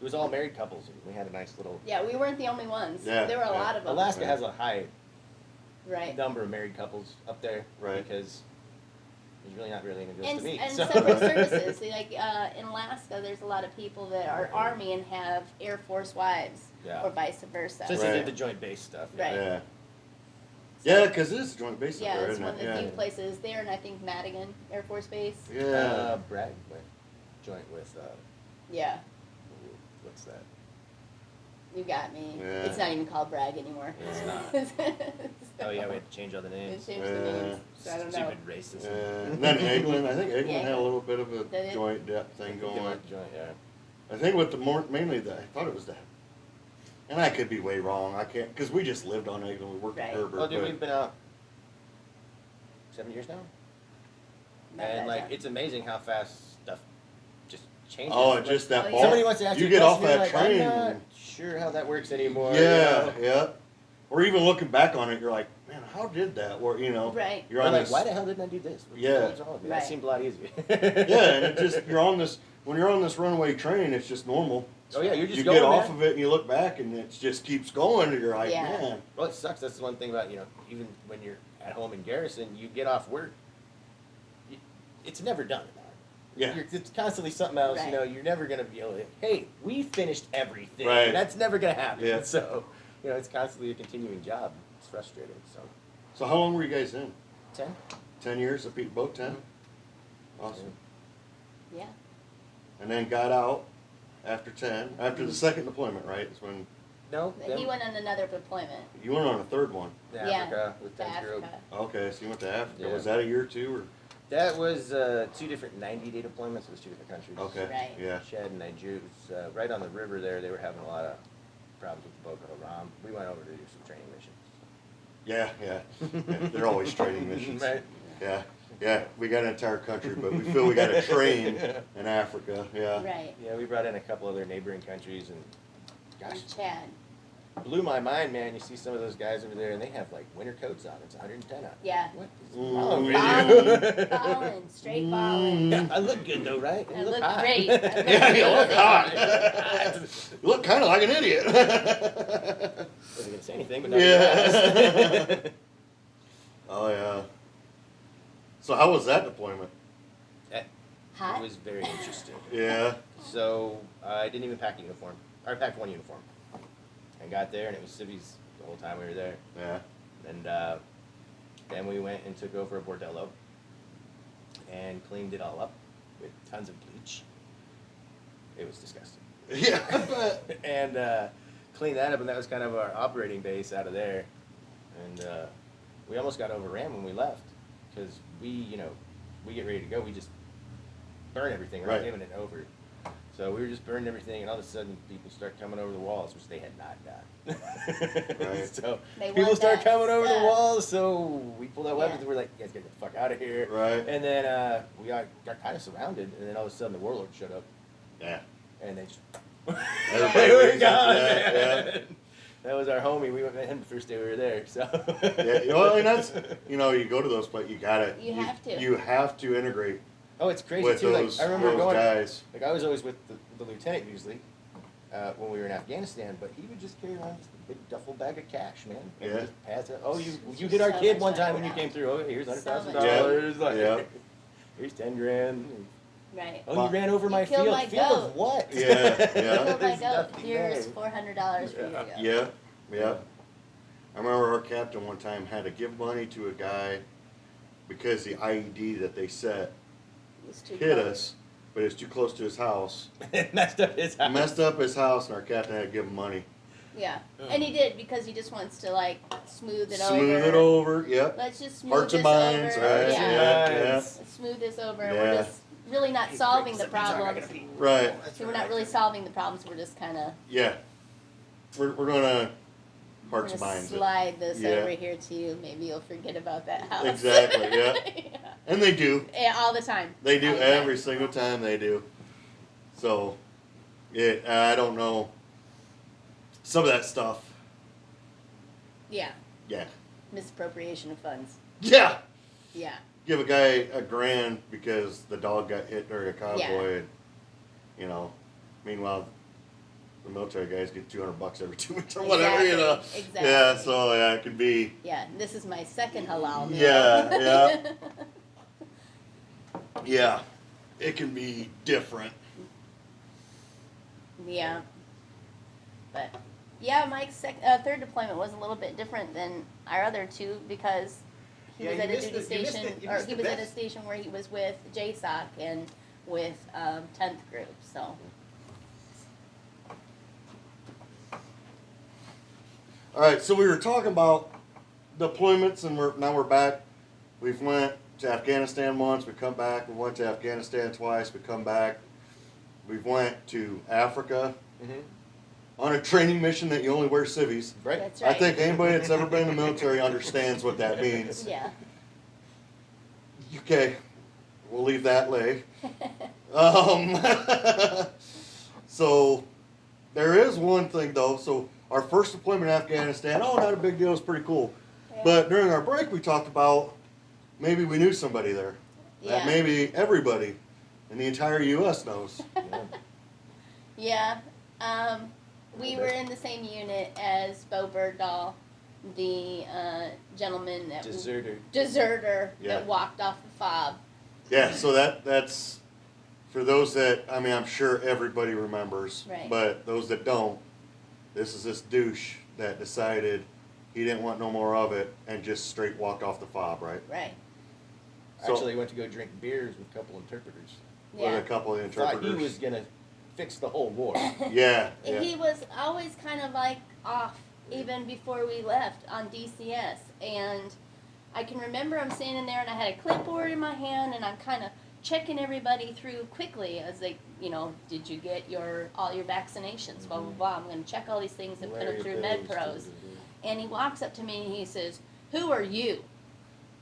It was all married couples, and we had a nice little.
Yeah, we weren't the only ones.
Yeah,
There were a
yeah.
lot of them.
Alaska
Right.
has a high
Right.
number of married couples up there,
Right.
Because there's really not really any good
And,
to me.
and
so.
separate services. Like in Alaska, there's a lot of people that are Army and have Air Force wives,
Yeah.
or vice versa.
Since
Right.
they did the joint base stuff.
Right.
Yeah. Yeah, because it is a joint base up
Yeah,
there,
it's
isn't
one of
it?
the
Yeah.
few places there, and I think Madigan Air Force Base.
Yeah.
Bragg went joint with
Yeah,
what's that?
you got me.
Yeah.
It's not even called Bragg anymore.
It's not. Oh yeah, we had to change all the
They
names.
changed
Yeah.
the names. So I don't know.
Stupid racist.
And then Eglin, I think Eglin
Yeah.
had a little bit of a
Did it?
joint depth thing going.
Joint, yeah.
I think with the mainly I thought it was that. And I could be way wrong. I can't, because we just lived on Eglin. We worked
Right.
at Herbert.
Oh, dude,
but-
we've been out 7 years now,
Not
and
that
like
time.
it's amazing how fast stuff just changes.
Oh,
Like,
just that
Oh, yeah.
ball.
somebody wants to ask
you
you a
get off
question,
that
you're like,
train.
I'm not sure how that works anymore.
Yeah,
You know?
yeah. Or even looking back on it, you're like, man, how did that work? You know,
Right.
you're
Or
on
like,
this.
why the hell didn't I do this?
Yeah.
What's wrong with me?
Right.
That seemed a lot easier.
Yeah, and it just you're on this when you're on this runaway train. It's just normal.
Oh yeah, you're just
you
going,
get off
man.
of it and you look back and it just keeps going and you're like,
Yeah.
man.
Well, it sucks. That's the one thing about, even when you're at home in garrison, you get off work. It's never done.
Yeah.
It's constantly something else.
Right.
You're never gonna be able to. Hey, we finished everything.
Right.
That's never gonna happen.
Yeah.
So, it's constantly a continuing job. It's frustrating. So,
So how long were you guys in?
10.
10 years at Pete Boat 10? Awesome.
Yeah.
And then got out after 10, after the second deployment, right? Is when
No.
He went on another deployment
you went on a third one.
to
Yeah,
Africa with
to
10th group.
Africa.
Okay, so you went to Africa.
Yeah.
Was that a year or two? Or?
That was 2 different 90-day deployments. It was 2 different countries.
Okay.
Right.
Yeah.
Chad and Nigeria. It was right on the river there. They were having a lot of problems with Boko Haram. We went over to do some training missions.
Yeah, yeah. They're always training missions.
Right.
Yeah, yeah. We got an entire country, but we feel we got to train in Africa. Yeah.
Right.
Yeah, we brought in a couple other neighboring countries, and gosh,
And Chad.
blew my mind, man. You see some of those guys over there, and they have like winter coats on. It's 110 out.
Yeah.
What is
Mm.
wrong with
Ballin',
you?
ballin', straight ballin'.
Yeah, I look good though, right?
I
You
look
hot.
great. I look
Yeah, you look
amazing.
hot. You look kind of like an idiot.
Wasn't gonna say anything, but now
Yeah.
you asked.
Oh yeah. So how was that deployment?
It
Hot?
was very interesting.
Yeah.
So I didn't even pack a uniform. I packed one uniform. I got there, and it was civvies the whole time we were there.
Yeah.
And then we went and took over a bordello and cleaned it all up with tons of bleach. It was disgusting.
Yeah. But
And cleaned that up, and that was kind of our operating base out of there. And we almost got overran when we left because we get ready to go. We just burn everything, we're
Right.
not giving it over. So we were just burning everything, and all of a sudden people start coming over the walls, which they had not done.
Right.
So
They
people
want
start
that
coming over the
stuff.
walls, so we pulled out weapons,
Yeah.
and we're like, you guys get the fuck out of here.
Right.
And then we got kind of surrounded, and then all of a sudden the warlord showed up,
yeah.
and they just...
Everybody
we were
leaves
gone,
after that,
man. That was our homie. We went met him the first day we were there. So
Yeah. Well, and that's you go to those places, you gotta.
You have to.
You have to integrate
oh, it's crazy
with
too.
those,
Like I remember
those
going.
guys.
Like I was always with the lieutenant usually when we were in Afghanistan, but he would just carry around just a big duffel bag of cash, man. And
Yeah.
Just pass it. Oh, you
It's
hit
just
our
so
kid
much
one time
money
when you
now.
came through. Oh, here's
So
$100,000.
much
Like,
Yeah.
here's $10,000.
Right.
Oh, you ran over my
killed
field.
my
Field
goat.
of what?
Yeah, yeah.
Killed my
There's
goat.
nothing
Here's
there.
$400 for your goat.
Yeah. Yeah. I remember our captain one time had to give money to a guy because the IED that they set
It's too
hit
close.
us, but it's too close to his house.
Messed up his house.
Messed up his house, and our captain had to give him money.
Yeah. And he did because he just wants to like smooth it over.
Smooth it over. Yep.
Let's just smooth
Hearts
this
and minds,
over.
right?
Yeah.
Yeah.
Let's smooth this over.
Yeah.
We're just really not solving the problems.
Right.
So we're not really solving the problems. We're just kind of
Yeah. We're gonna hearts and
gonna
minds it.
slide this
Yeah.
over here to you. Maybe you'll forget about that house.
Exactly, yeah.
Yeah.
And they do.
Yeah, all the time.
They do
All the time.
every single time they do. So, yeah, I don't know. Some of that stuff.
Yeah.
Yeah.
Misappropriation of funds.
Yeah.
Yeah.
Give a guy $1,000 because the dog got hit during a convoy.
Yeah.
And, meanwhile, the military guys get $200 every 2 weeks or whatever, you know.
Exactly.
Yeah, so yeah, it could be.
Yeah, this is my second halal meal.
Yeah, Yeah, it can be different.
Yeah. But yeah, Mike's third deployment was a little bit different than our other two because he
Yeah,
was
you
at a
missed
duty
the- you missed
station,
it- you
or
missed
he
the
was at a
best.
station where he was with JSOC and with 10th group. So
All right, so we were talking about deployments, and now we're back. We've went to Afghanistan once. We come back. We went to Afghanistan twice. We come back. We've went to Africa
Mm-hmm.
on a training mission that you only wear civvies.
Right.
that's right.
I think anybody that's ever been in the military understands what that means.
Yeah.
Okay, we'll leave that lay. Um, so there is one thing though. So our first deployment in Afghanistan, not a big deal. It's pretty cool.
Yeah.
But during our break, we talked about maybe we knew somebody there. That
Yeah.
maybe everybody in the entire U.S. knows.
Yeah.
Yeah. We were in the same unit as Bo Bergdahl, the gentleman that deserter
Yeah.
that walked off the fob.
Yeah, so that's for those that, I mean, I'm sure everybody remembers,
Right.
but those that don't, this is this douche that decided he didn't want no more of it and just straight walked off the fob, right?
Right.
So-
Actually went to go drink beers with a couple interpreters.
With
Yeah.
a couple of
Thought
interpreters.
he was gonna fix the whole war.
Yeah,
He
yeah.
was always kind of like off even before we left on DCS, and I can remember I'm standing there and I had a clipboard in my hand and I'm kind of checking everybody through quickly as they, did you get all your vaccinations? Blah blah blah. I'm going to check all these things and put them through MedPros. And he walks up to me and he says, "Who are you?"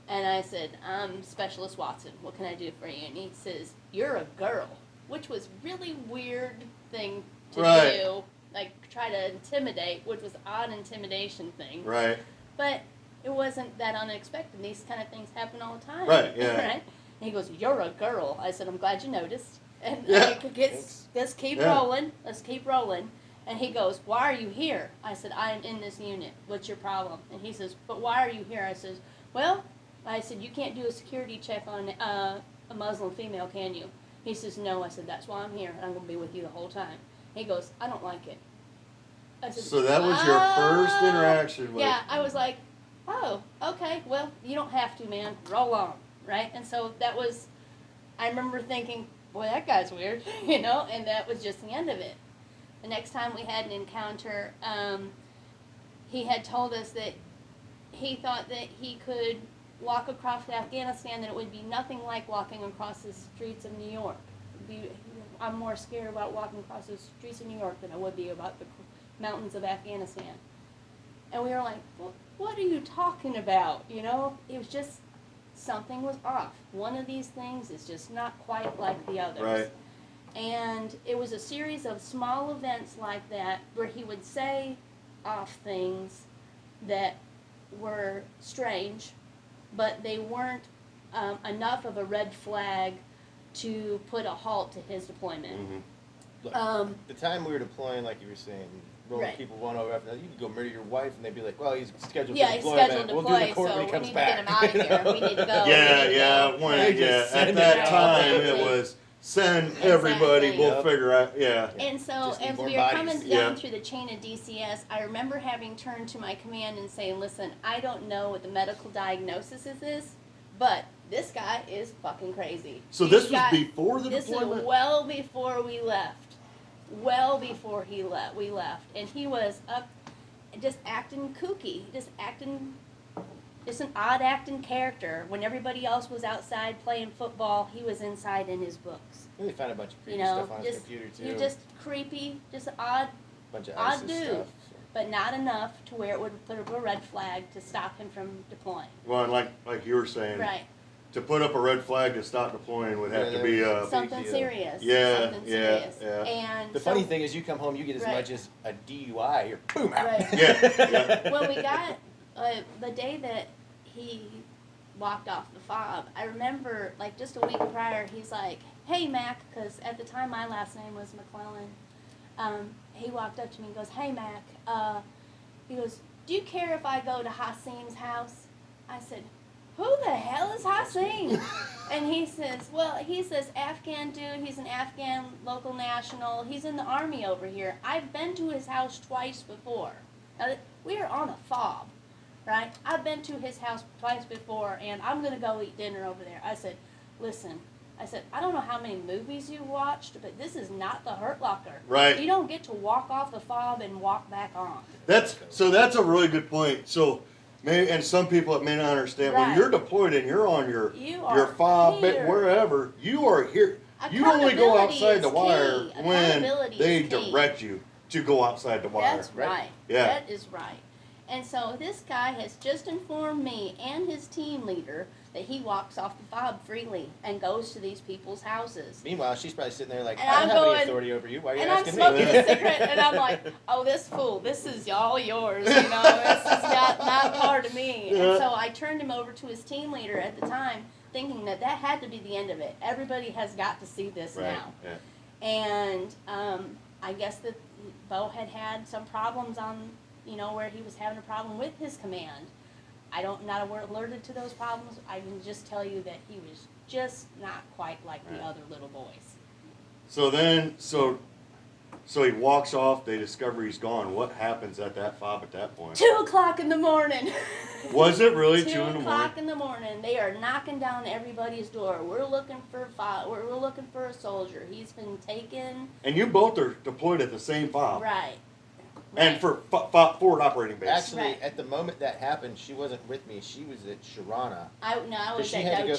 And I said, "I'm Specialist Watson. What can I do for you?" And he says, "You're a girl," which was really weird thing to
Right.
do. Like try to intimidate, which was odd intimidation thing.
Right.
But it wasn't that unexpected. These kind of things happen all the time.
Right, yeah.
Right? And he goes, "You're a girl." I said, "I'm glad you noticed." And
Yeah.
let's keep
Yeah.
rolling. Let's keep rolling. And he goes, "Why are you here?" I said, "I am in this unit. What's your problem?" And he says, "But why are you here?" I says, "Well," I said, "you can't do a security check on a Muslim female, can you?" He says, "No." I said, "That's why I'm here, and I'm going to be with you the whole time." He goes, "I don't like it." I said,
So that was your first
"Oh."
interaction with.
Yeah, I was like, "Oh, okay, well, you don't have to, man. Roll on," right? And so that was, I remember thinking, boy, that guy's weird, and that was just the end of it. The next time we had an encounter, he had told us that he thought that he could walk across Afghanistan, that it would be nothing like walking across the streets of New York. I'm more scared about walking across the streets of New York than I would be about the mountains of Afghanistan. And we were like, well, what are you talking about? It was just, something was off. One of these things is just not quite like the others.
Right.
And it was a series of small events like that where he would say off things that were strange, but they weren't enough of a red flag to put a halt to his deployment.
Mm-hmm.
Look, the time we were deploying, like you were saying, rolling
Right.
people one over after another, you could go murder your wife, and they'd be like, "Well, he's scheduled
Yeah,
for
he's
deployment.
scheduled to
We'll
deploy,
do the court
so
when he
we
comes
need to
back."
get him out of here. We need to go.
Yeah,
we need to
yeah.
go.
When,
They
yeah.
just
At
send
that
it out.
time,
Exactly.
it was send everybody.
Exactly.
We'll
Yep.
figure out. Yeah.
And so
Just need
as
more
we were
bodies.
coming down
Yeah.
through the chain of DCS, I remember having turned to my command and saying, "Listen, I don't know what the medical diagnosis is, but this guy is fucking crazy."
So
He's
this was
got-
before the
This
deployment.
is well before we left. Well before we left. And he was up just acting kooky, just an odd acting character. When everybody else was outside playing football, he was inside in his books.
They found a bunch of creepy
You know,
stuff on his
just
computer too.
you're just creepy, just odd,
bunch of
odd
ISIS
dude.
stuff.
but not enough to where it would put up a red flag to stop him from deploying.
Well, and like you were saying,
Right.
to put up a red flag to stop deploying would have
Yeah,
to
that
be
was-
Something
deal.
serious.
Yeah,
Something
yeah,
serious.
yeah.
And
The
so,
funny thing is, you come home, you get as
Right.
much as a DUI, you're boom out.
Right.
Yeah.
when we got the day that he walked off the fob, I remember like just a week prior, he's like, "Hey Mac," because at the time my last name was McClellan. He walked up to me and goes, "Hey Mac," he goes, "Do you care if I go to Hassim's house?" I said, "Who the hell is Hassim?" And he says, Afghan dude, he's an Afghan local national. He's in the army over here. I've been to his house twice before. Now, we are on a fob, right? I've been to his house twice before, and I'm going to go eat dinner over there. I said, "Listen," I said, "I don't know how many movies you watched, but this is not the Hurt Locker.
Right.
You don't get to walk off the fob and walk back on."
That's a really good point. So maybe, and some people that may not understand, when
Right.
you're deployed and you're on your
You
your
are
fob,
here.
wherever, you are here. You only go
Accountability
outside
is
the wire
key.
when
Accountability
they
is key.
direct you to go outside the wire.
That's right.
Yeah.
That is right. And so this guy has just informed me and his team leader that he walks off the fob freely and goes to these people's houses.
Meanwhere, she's probably sitting there like,
And
I don't
I'm
have
going-
any authority over you. Why are you
And I'm
asking
smoking
me?
a cigarette, and I'm like, "Oh, this fool, this is all yours, this is not part of me."
Yeah.
And so I turned him over to his team leader at the time, thinking that had to be the end of it. Everybody has got to see this
Right.
now.
Yeah.
And I guess that Bo had some problems on, where he was having a problem with his command. Not alerted to those problems. I can just tell you that he was just not quite like the
Right.
other little boys.
So he walks off. They discover he's gone. What happens at that fob at that point?
2:00 in the morning.
Was it really 2
2
in the
o'clock
morning?
in the morning. They are knocking down everybody's door. We're looking for we're looking for a soldier. He's been taken.
And you both are deployed at the same fob,
Right.
and
Right.
for forward operating base.
Actually,
Right.
at the moment that happened, she wasn't with me. She was at Sharana.
I was
she
at
had to go-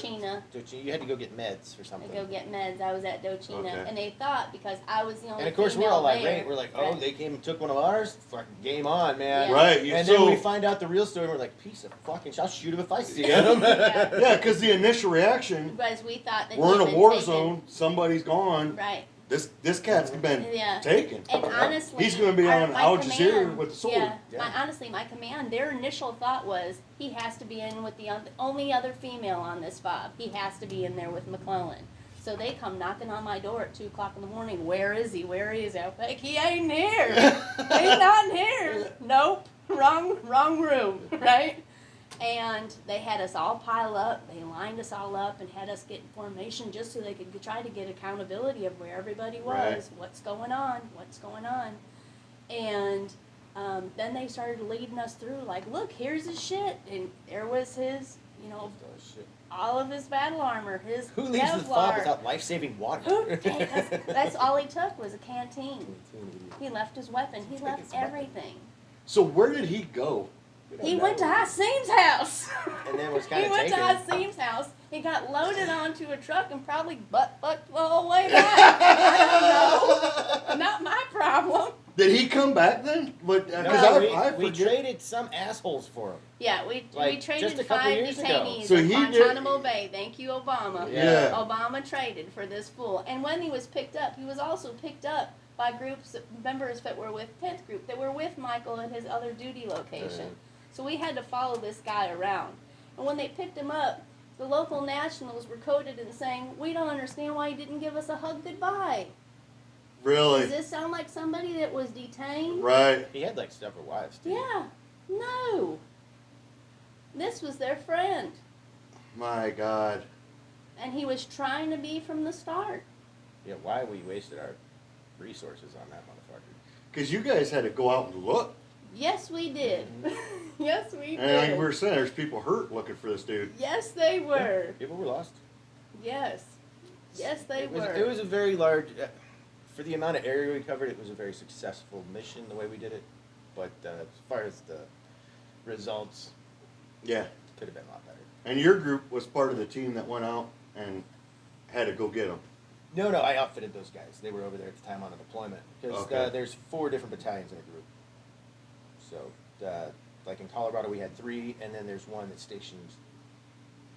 Dochina.
You had to go get meds for
To
something.
go get meds. I was at Dochina,
Okay.
and they thought because I was the only
And of course, we're
female
all like,
there.
right? We're like, oh,
Right.
they came and took one of ours. Fucking game on, man.
Yeah.
Right.
And
so,
then we find out the real story. And we're like, piece of fucking shit. I'll shoot him if I see him.
Yeah.
yeah, because the initial reaction,
Because we thought that
we're in
he'd
a
been
war
taken.
zone. Somebody's gone.
Right.
This cat's been
Yeah.
taken.
And honestly,
He's going to be on
my
Al Jazeera
command-
with the sword.
Yeah,
Yeah.
honestly, my command, their initial thought was he has to be in with the only other female on this fob. He has to be in there with McClellan. So they come knocking on my door at 2:00 in the morning. Where is he? Where is he? I'm like, he ain't here. He's not here. Nope. Wrong room. Right? And they had us all pile up. They lined us all up and had us get in formation just so they could try to get accountability of where everybody was,
Right.
what's going on. And then they started leading us through, like, look, here's his shit. And there was his,
Oh, shit.
all of his battle armor, his
Who leaves the fob
Kevlar.
without life-saving water?
That's all he took was a canteen. He left his weapon. He left
his weapon.
everything.
So where did he go?
We don't
He
know.
went to Hasim's house.
And then was kind
He
of
went
taken.
to Hasim's house. He got loaded onto a truck and probably butt-fucked the whole way back. I don't know. Not my problem.
Did he come back then? But because
No,
I
we
forget.
traded some assholes for him.
Yeah, we
Like,
traded
just a couple
5
years ago.
detainees
So
in
he did-
Guantanamo Bay. Thank you, Obama.
Yeah.
Obama traded for this fool. And when he was picked up, he was also picked up by groups, members that were with 10th Group, that were with Michael at his other duty location.
Right.
So we had to follow this guy around. And when they picked him up, the local nationals were coded in saying, we don't understand why he didn't give us a hug goodbye.
Really?
Does this sound like somebody that was detained?
Right.
He had like several wives, too.
Yeah. No. This was their friend.
My God.
And he was trying to be from the start.
Yeah, why we wasted our resources on that motherfucker?
Because you guys had to go out and look.
Yes, we did. Yes, we
And like
did.
we were saying, there's people hurt looking for this dude.
Yes, they were.
People were lost.
Yes. Yes, they
It was,
were.
it was a very large, for the amount of area we covered, it was a very successful mission the way we did it. But as far as the results,
Yeah.
could have been a lot better.
And your group was part of the team that went out and had to go get them.
No, I outfitted those guys. They were over there at the time on a deployment. Because
Okay.
there's 4 different battalions in a group. So, like in Colorado, we had 3, and then there's one that's stationed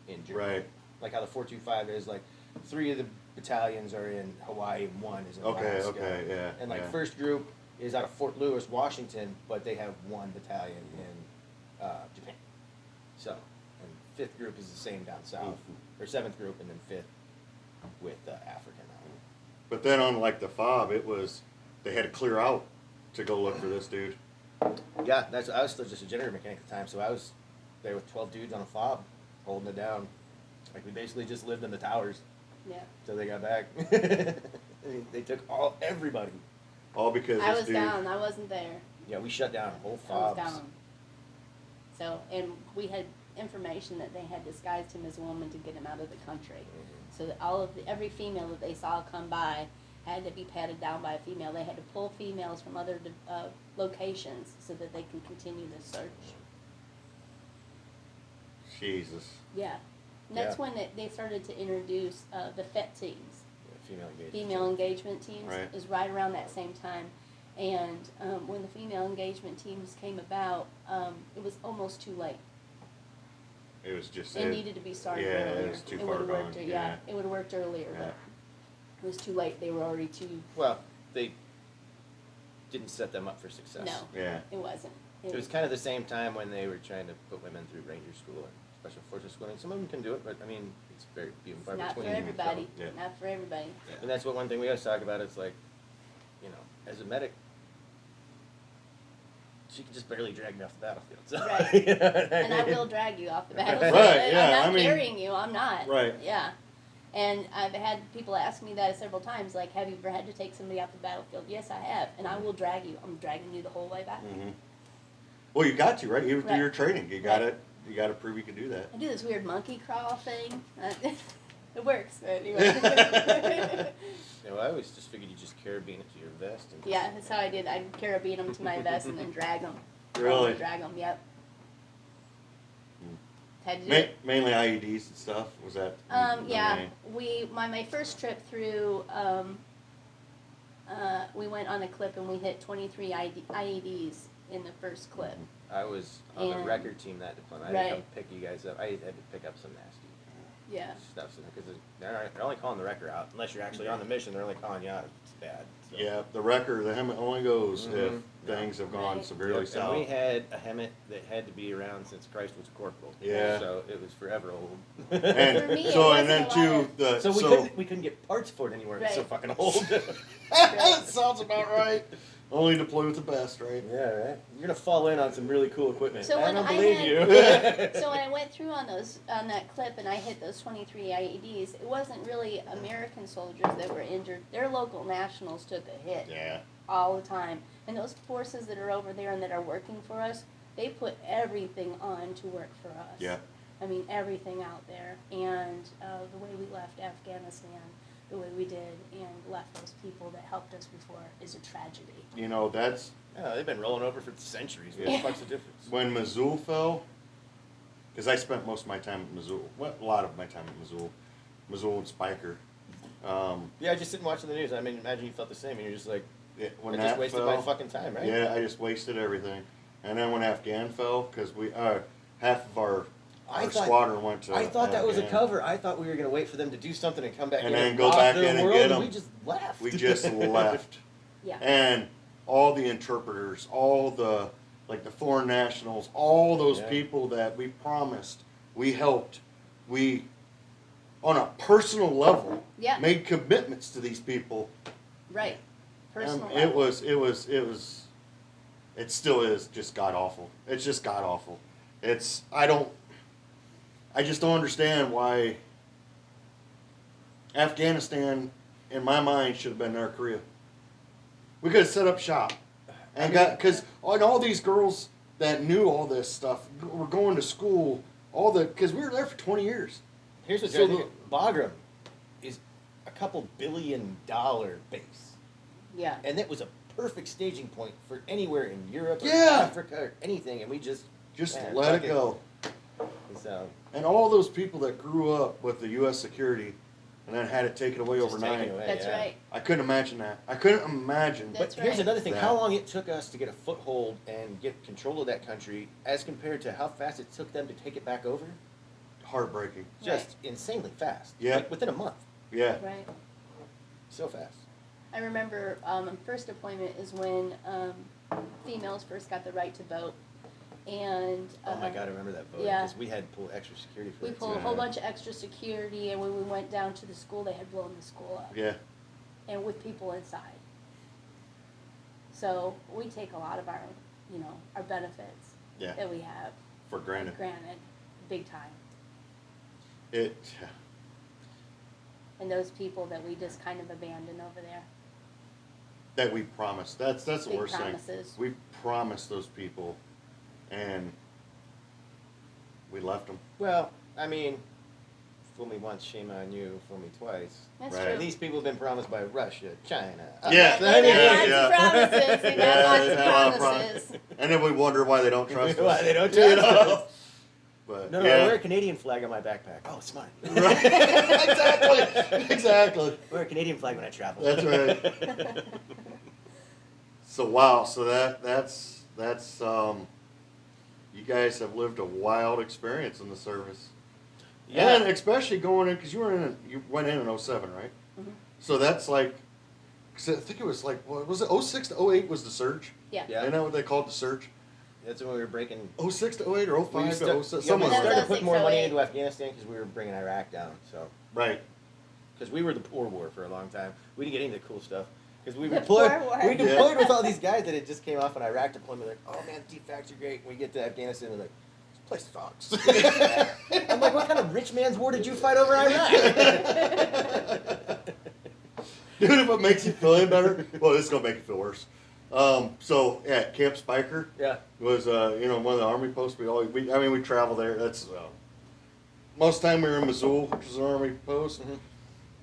in Germany.
Right.
Like how the 425 is, like 3 of the battalions are in Hawaii, and 1 is in
Okay,
Alaska.
okay, yeah.
And like
yeah.
first group is out of Fort Lewis, Washington, but they have 1 battalion in Japan. So, and 5th group is the same down south, or 7th group, and then 5th with Africa now.
But then on like the fob, it was, they had to clear out to go look for this dude.
Yeah, I was still just a generator mechanic at the time, so I was there with 12 dudes on a fob, holding it down. Like we basically just lived in the towers
Yeah.
till they got back. They took everybody.
All because
I
this
was
dude.
down. I wasn't there.
Yeah, we shut down whole
I was
fobs.
down. So, and we had information that they had disguised him as a woman to get him out of the country. So that every female that they saw come by had to be patted down by a female. They had to pull females from other locations so that they can continue the search.
Jesus.
Yeah. And that's
Yeah.
when they started to introduce the FET teams.
Yeah, female engagement.
Female engagement teams
Right.
is right around that same time. And when the female engagement teams came about, it was almost too late.
It was just
It needed to be started
yeah,
earlier.
it was too
It
far
would've worked,
gone,
yeah,
yeah.
it would have worked earlier,
Yeah.
but it was too late. They were already too.
Well, they didn't set them up for success.
No,
Yeah.
it wasn't.
It was kind of the same time when they were trying to put women through ranger school and special forces schooling. Some of them can do it, but I mean, it's very few and
It's
far
not for
between.
everybody.
Yeah.
Not for everybody.
And that's one thing we always talk about. It's like, you know, as a medic, she can just barely drag me off the battlefield. So,
Right.
you know what
And I
mean?
will drag you off the battlefield.
Right, yeah,
I'm not
I mean-
carrying you. I'm not.
Right.
Yeah. And I've had people ask me that several times, like, have you ever had to take somebody off the battlefield? Yes, I have. And I will drag you. I'm dragging you the whole way back.
Mm-hmm. Well, you got to, right? Even through
Right.
your training, you got to you got to prove you can do that.
I do this weird monkey crawl thing. It works. Anyway.
Yeah, well, I always just figured you just carabine it to your vest. And
Yeah, that's how I did. I'd carabine them to my vest and then drag them.
Really?
Drag them, yep.
Hmm.
Had to do
Ma-
it.
mainly IEDs and stuff. Was that? the
Yeah,
main?
my first trip through, we went on a clip and we hit 23 IEDs in the first clip.
I was on the
And-
record team that deployment. I
Right.
didn't come pick you guys up. I had to pick up some nasty
Yeah.
stuff because they're only calling the wrecker out unless you're actually on the mission. They're only calling you out. It's bad. So.
Yeah, the wrecker, the helmet only goes if
Mhm.
things have gone
Right.
severely
Yep,
south.
and we had a helmet that had to be around since Christ was a corporal.
Yeah.
So it was forever old.
And
For me, it
so,
wasn't
and then
a lot
too,
of-
the
so we couldn't get parts for it anywhere. It's so
Right.
fucking old.
that sounds about right. Only deploy with the best, right?
Yeah, right. You're gonna fall in on some really cool equipment.
So
I
when
don't
I
believe
had-
you.
So when I went through on that clip and I hit those 23 IEDs, it wasn't really American soldiers that were injured. Their local nationals took a hit
Yeah.
all the time. And those forces that are over there and that are working for us, they put everything on to work for us.
Yeah.
I mean, everything out there. And the way we left Afghanistan, the way we did, and left those people that helped us before is a tragedy.
You know, that's
Yeah, they've been rolling over for centuries. What
Yeah.
the fuck's the difference?
when Missoula fell. Because I spent most of my time at Missoula. Well, a lot of my time at Missoula and Spiker.
Yeah, just sitting watching the news. I mean, imagine you felt the same, and you're just like,
When
I
that
just wasted
fell,
my fucking time, right?
Yeah, I just wasted everything. And then when Afghan fell, because we half of our
I thought-
squadron went to.
I thought that was a
Afghan.
cover. I thought we were gonna wait for them to do something and come back
And
in
then go
rock
back
their
in and
world,
get 'em.
We just left.
We just left.
Yeah.
And all the interpreters, all the foreign nationals, all those
Yeah.
people that we promised, we helped, we on a personal level
Yeah.
made commitments to these people.
Right. Personal
It
level.
was it still is just god awful. It's just god awful. I just don't understand why Afghanistan, in my mind, should have been North Korea. We could have set up shop and because all these girls that knew all this stuff were going to school. Because we were there for 20 years.
Here's what's
So
so Bagram is a $2 billion base,
Yeah.
and that was a perfect staging point for anywhere in Europe or
Yeah.
Africa or anything, and we just
Let
fuck
it go.
So
And all those people that grew up with the U.S. security and then had it taken away
just
overnight.
taken away,
That's
yeah.
right.
I couldn't imagine that. I couldn't imagine.
But
That's
here's
right.
another thing:
That-
how long it took us to get a foothold and get control of that country, as compared to how fast it took them to take it back over.
Heartbreaking.
Just insanely fast.
Yeah.
Like within a month.
Yeah.
Right.
So fast.
I remember first deployment is when females first got the right to vote, and
Oh my god, I remember that vote
yeah.
because we had to pull extra security for
we
it.
pulled a
too.
whole bunch of extra security, and when we went down to the school, they had blown the school up,
Yeah.
and with people inside. So we take a lot of our, our benefits
Yeah.
that we have
For granted.
granted, big time.
It.
And those people that we just kind of abandon over there.
That we promised. That's the
Big
worst
promises.
thing. We promised those people, and we left them.
Well, I mean, fool me once, shame on you. Fool me twice.
That's
Right.
true.
These people have been promised by Russia, China.
Yeah.
They got
Yeah,
lots
yeah.
of promises. They got
Yeah,
lots
they
of
had a lot of
promises.
And then we wonder why they don't trust us.
Why they don't
You
trust
know?
us.
But
No, I
yeah.
wear a Canadian flag on my backpack. Oh, it's mine.
Right. Exactly. Exactly.
I wear a Canadian flag when I travel.
That's right. So wow, so that's you guys have lived a wild experience in the service.
Yeah.
And especially going in, because you went in 07, right?
Mhm.
So that's like, cause I think it was like, what was it, 06 to 08 was the surge?
Yeah.
Yeah.
Isn't that what they called the surge?
That's when we were breaking.
06 to 08 or 05 to 07.
We
Someone
That was
started
06,
putting more money
08.
into Afghanistan because we were bringing Iraq down. So
right.
because we were the poor war for a long time, we didn't get into the cool stuff. Because we
The
deployed,
poor war.
we deployed with all these guys that had just came off an Iraq deployment. Like, oh man, DFACs are great. We get to Afghanistan, we're like, this place sucks. I'm like, what kind of rich man's war did you fight over Iraq?
Dude, if it makes you feel any better, well, this is gonna make you feel worse. So yeah, Camp Spiker
Yeah.
was one of the army posts. We travel there. That's most time we were in Missoula, which is an army post.
Mhm.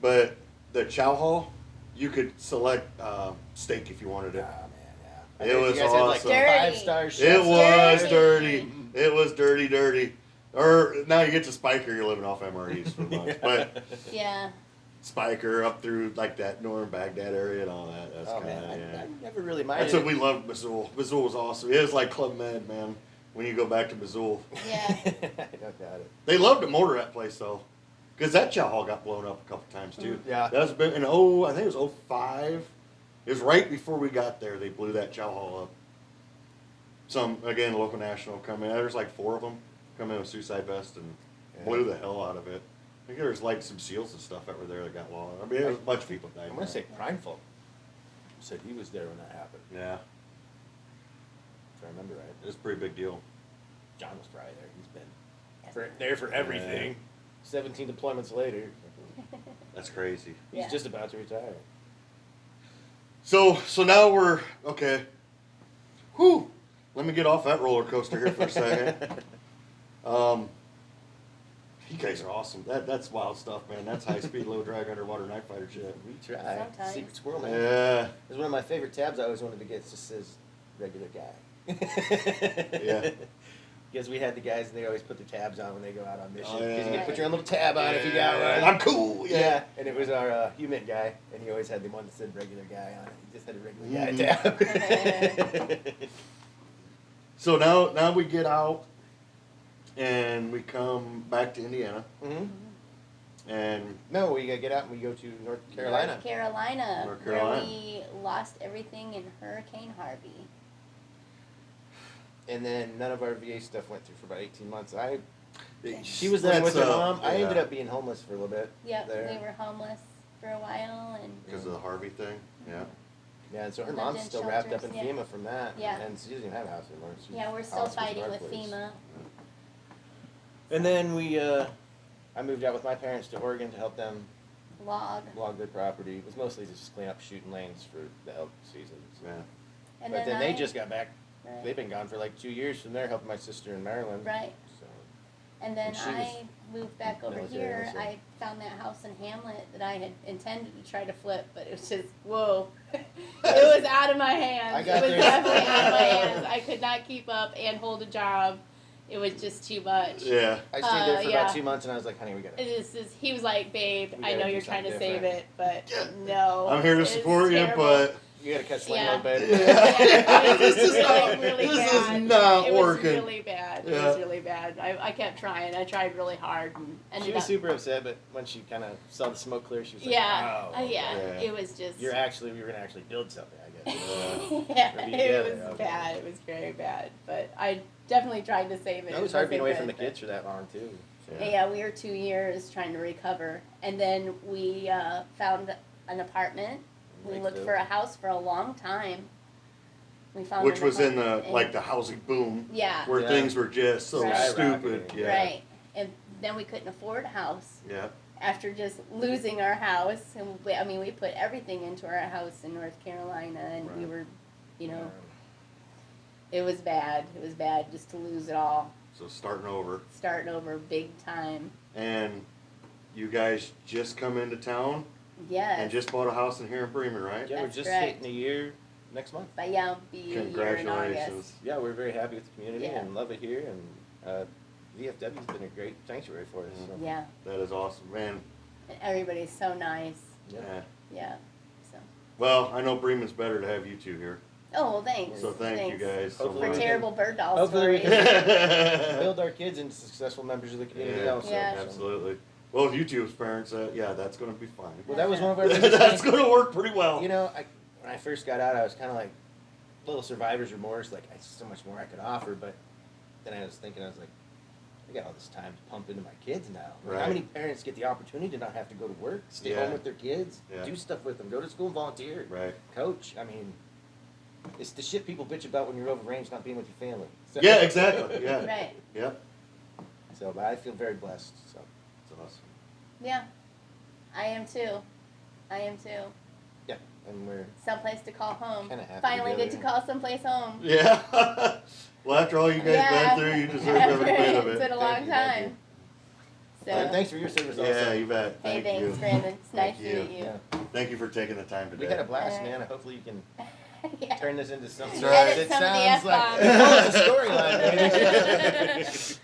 But the chow hall, you could select steak if you wanted
Oh,
it.
man, yeah.
It was
you guys
awesome.
had like
Dirty.
5-star
It
chefs.
was
dirty.
dirty. It was dirty. Or now you get to Spiker, you're living off MREs for months. But
Yeah.
Spiker up through like that northern Baghdad area and all that. That's
Oh
kind of
man,
yeah.
I never really minded.
That's what we loved Missoula. Missoula was awesome. It was like Club Med, man. When you go back to Missoula,
Yeah.
I don't doubt it.
they loved to mortar that place though, because that chow hall got blown up a couple times too.
Yeah.
That was in I think it was 05. It was right before we got there. They blew that chow hall up. Some again, local national come in. There's like 4 of them come in with suicide vest and blew the hell out of it. I think there's like some SEALs and stuff that were there that got lost. I mean, there was a bunch of people died.
I'm gonna say Prideful said he was there when that happened.
yeah,
If I remember right.
it was a pretty big deal.
John was probably there. He's been there for everything. 17 deployments later,
That's crazy.
he's
Yeah.
just about to retire.
So now we're okay. Whew. Let me get off that roller coaster here for a second. You guys are awesome. That's wild stuff, man. That's high speed, low drag, underwater night fighter shit.
We try.
Sometimes.
Secret Squirrel Man.
Yeah.
It's one of my favorite tabs I always wanted to get. It just says regular guy.
Yeah.
Because we had the guys, and they always put the tabs on when they go out on mission.
Oh,
Because you
yeah.
can put your own little tab on if you got
Yeah.
one.
I'm cool.
Yeah.
Yeah.
And it was our HUMINT guy, and he always had the one that said regular guy on it. He just had a regular guy tab.
So now we get out, and we come back to Indiana,
hmm
and
No, we gotta get out and we go to North Carolina.
North Carolina.
North Carolina.
Where we lost everything in Hurricane Harvey.
And then none of our VA stuff went through for about 18 months. She
She
was there with her mom. I
yeah.
ended up being homeless for a little bit.
Yep,
There.
we were homeless for a while, and
because of the Harvey thing. Yeah.
Yeah, and so her
Lived
mom's
in
still wrapped up
shelters,
in
yeah.
FEMA from that.
Yeah.
And she doesn't even have a house anymore. She's
yeah, we're still
house was
fighting
our
with
place.
FEMA.
And then I moved out with my parents to Oregon to help them
Log.
log their property. It was mostly just clean up shooting lanes for the elk season.
Yeah.
And
But then they
I-
just got back.
right,
They've been gone for like 2 years from there helping my sister in Maryland.
right.
So
And then
And she was
I moved back over
military
here.
also.
I found that house in Hamlet that I had intended to try to flip, but it was just whoa. It was out of my hands.
I got
It was
there.
definitely out of my hands. I could not keep up and hold a job. It was just too much.
Yeah.
I stayed there for
yeah.
about 2 months and I was like, honey, we gotta.
It is. He was like, "Babe,
We
I
gotta
know
do
you're trying to
something
save
different."
it, but no."
I'm here to
It's
support you,
terrible.
but
You gotta cut sling
Yeah.
load bed.
Yeah,
this is
really,
not.
really
This
bad.
is not
It was
working.
really bad. It
Yeah.
was really bad. I kept trying. I tried really hard and
She
ended
was
up.
super upset, but when she kind of saw the smoke clear, she was like,
Yeah,
oh,
yeah,
Yeah.
it was just.
we were gonna actually build something, I guess.
yeah,
Or be
it
together,
was
okay.
bad. It was very bad. But I definitely tried to save it.
It was hard being away
wasn't
from the
good,
kids for that long, too. So.
but- Yeah, we were 2 years trying to recover, and then we found an apartment. We looked
Lakeville.
for a house for a long time. We found
Which
an
was in the
apartment
like the housing boom
yeah,
where
Yeah.
things were just so
Right.
stupid.
Skyrocketing.
Yeah.
right, and then we couldn't afford a house.
Yeah.
After just losing our house, and we put everything into our house in North Carolina, and we
Right.
were, it was bad. It was bad just to lose it all,
So starting over,
starting over big time.
and you guys just come into town
Yes,
and just bought a house in here in Bremen, right?
Yeah, we're
That's
just
correct.
hitting a year next month.
but yeah, it'll be a year in
Congratulations.
August.
Yeah, we're very happy with the community
Yeah.
and love it here, and VFW's been a great sanctuary for us. So.
Yeah,
That is awesome, man.
and everybody's so nice.
Yeah.
Yeah.
Yeah, so.
Well, I know Bremen's better to have you two here.
Oh, well, thanks.
So thank you guys so
Hopefully
For
we
much.
terrible bird doll
Hopefully we
stories.
can build our kids into successful members of the community
Yeah,
also.
Yeah.
So.
Absolutely. Well, with you two as parents, yeah, that's going to be fine.
Well, that was one of our biggest
That's
things.
going to work pretty well.
You know, when I first got out, I was kind of like, little survivor's remorse. Like, I so much more I could offer, but then I was thinking, I was like, I got all this time to pump into my kids now. Like,
Right.
how many parents get the opportunity to not have to go to work, stay
Yeah.
home with their kids,
Yeah.
do stuff with them, go to school and volunteer,
Right.
coach? I mean, it's the shit people bitch about when you're over range not being with your family. So,
Yeah, exactly. Yeah.
Right.
Yep.
So, but I feel very blessed. So,
That's awesome.
Yeah. I am too. I am too.
yeah, and we're
Someplace to call home.
Kinda happy
Finally get to
together.
call someplace home.
Yeah. Well, after all you guys
Yeah.
been through, you deserve every bit of
It's
it.
been a long
Thank you, thank
time. So,
and thanks for your service also.
Yeah, you bet.
hey,
Thank
thanks,
you.
Brandon. It's nice
Thank
to
you.
meet you.
Yeah.
Thank you for taking the time today.
We had a blast,
Alright.
man. Hopefully you can
Yeah.
turn this into something
That's right.
that
Edit some of the
sounds like
F-bombs.
it's a storyline. Maybe.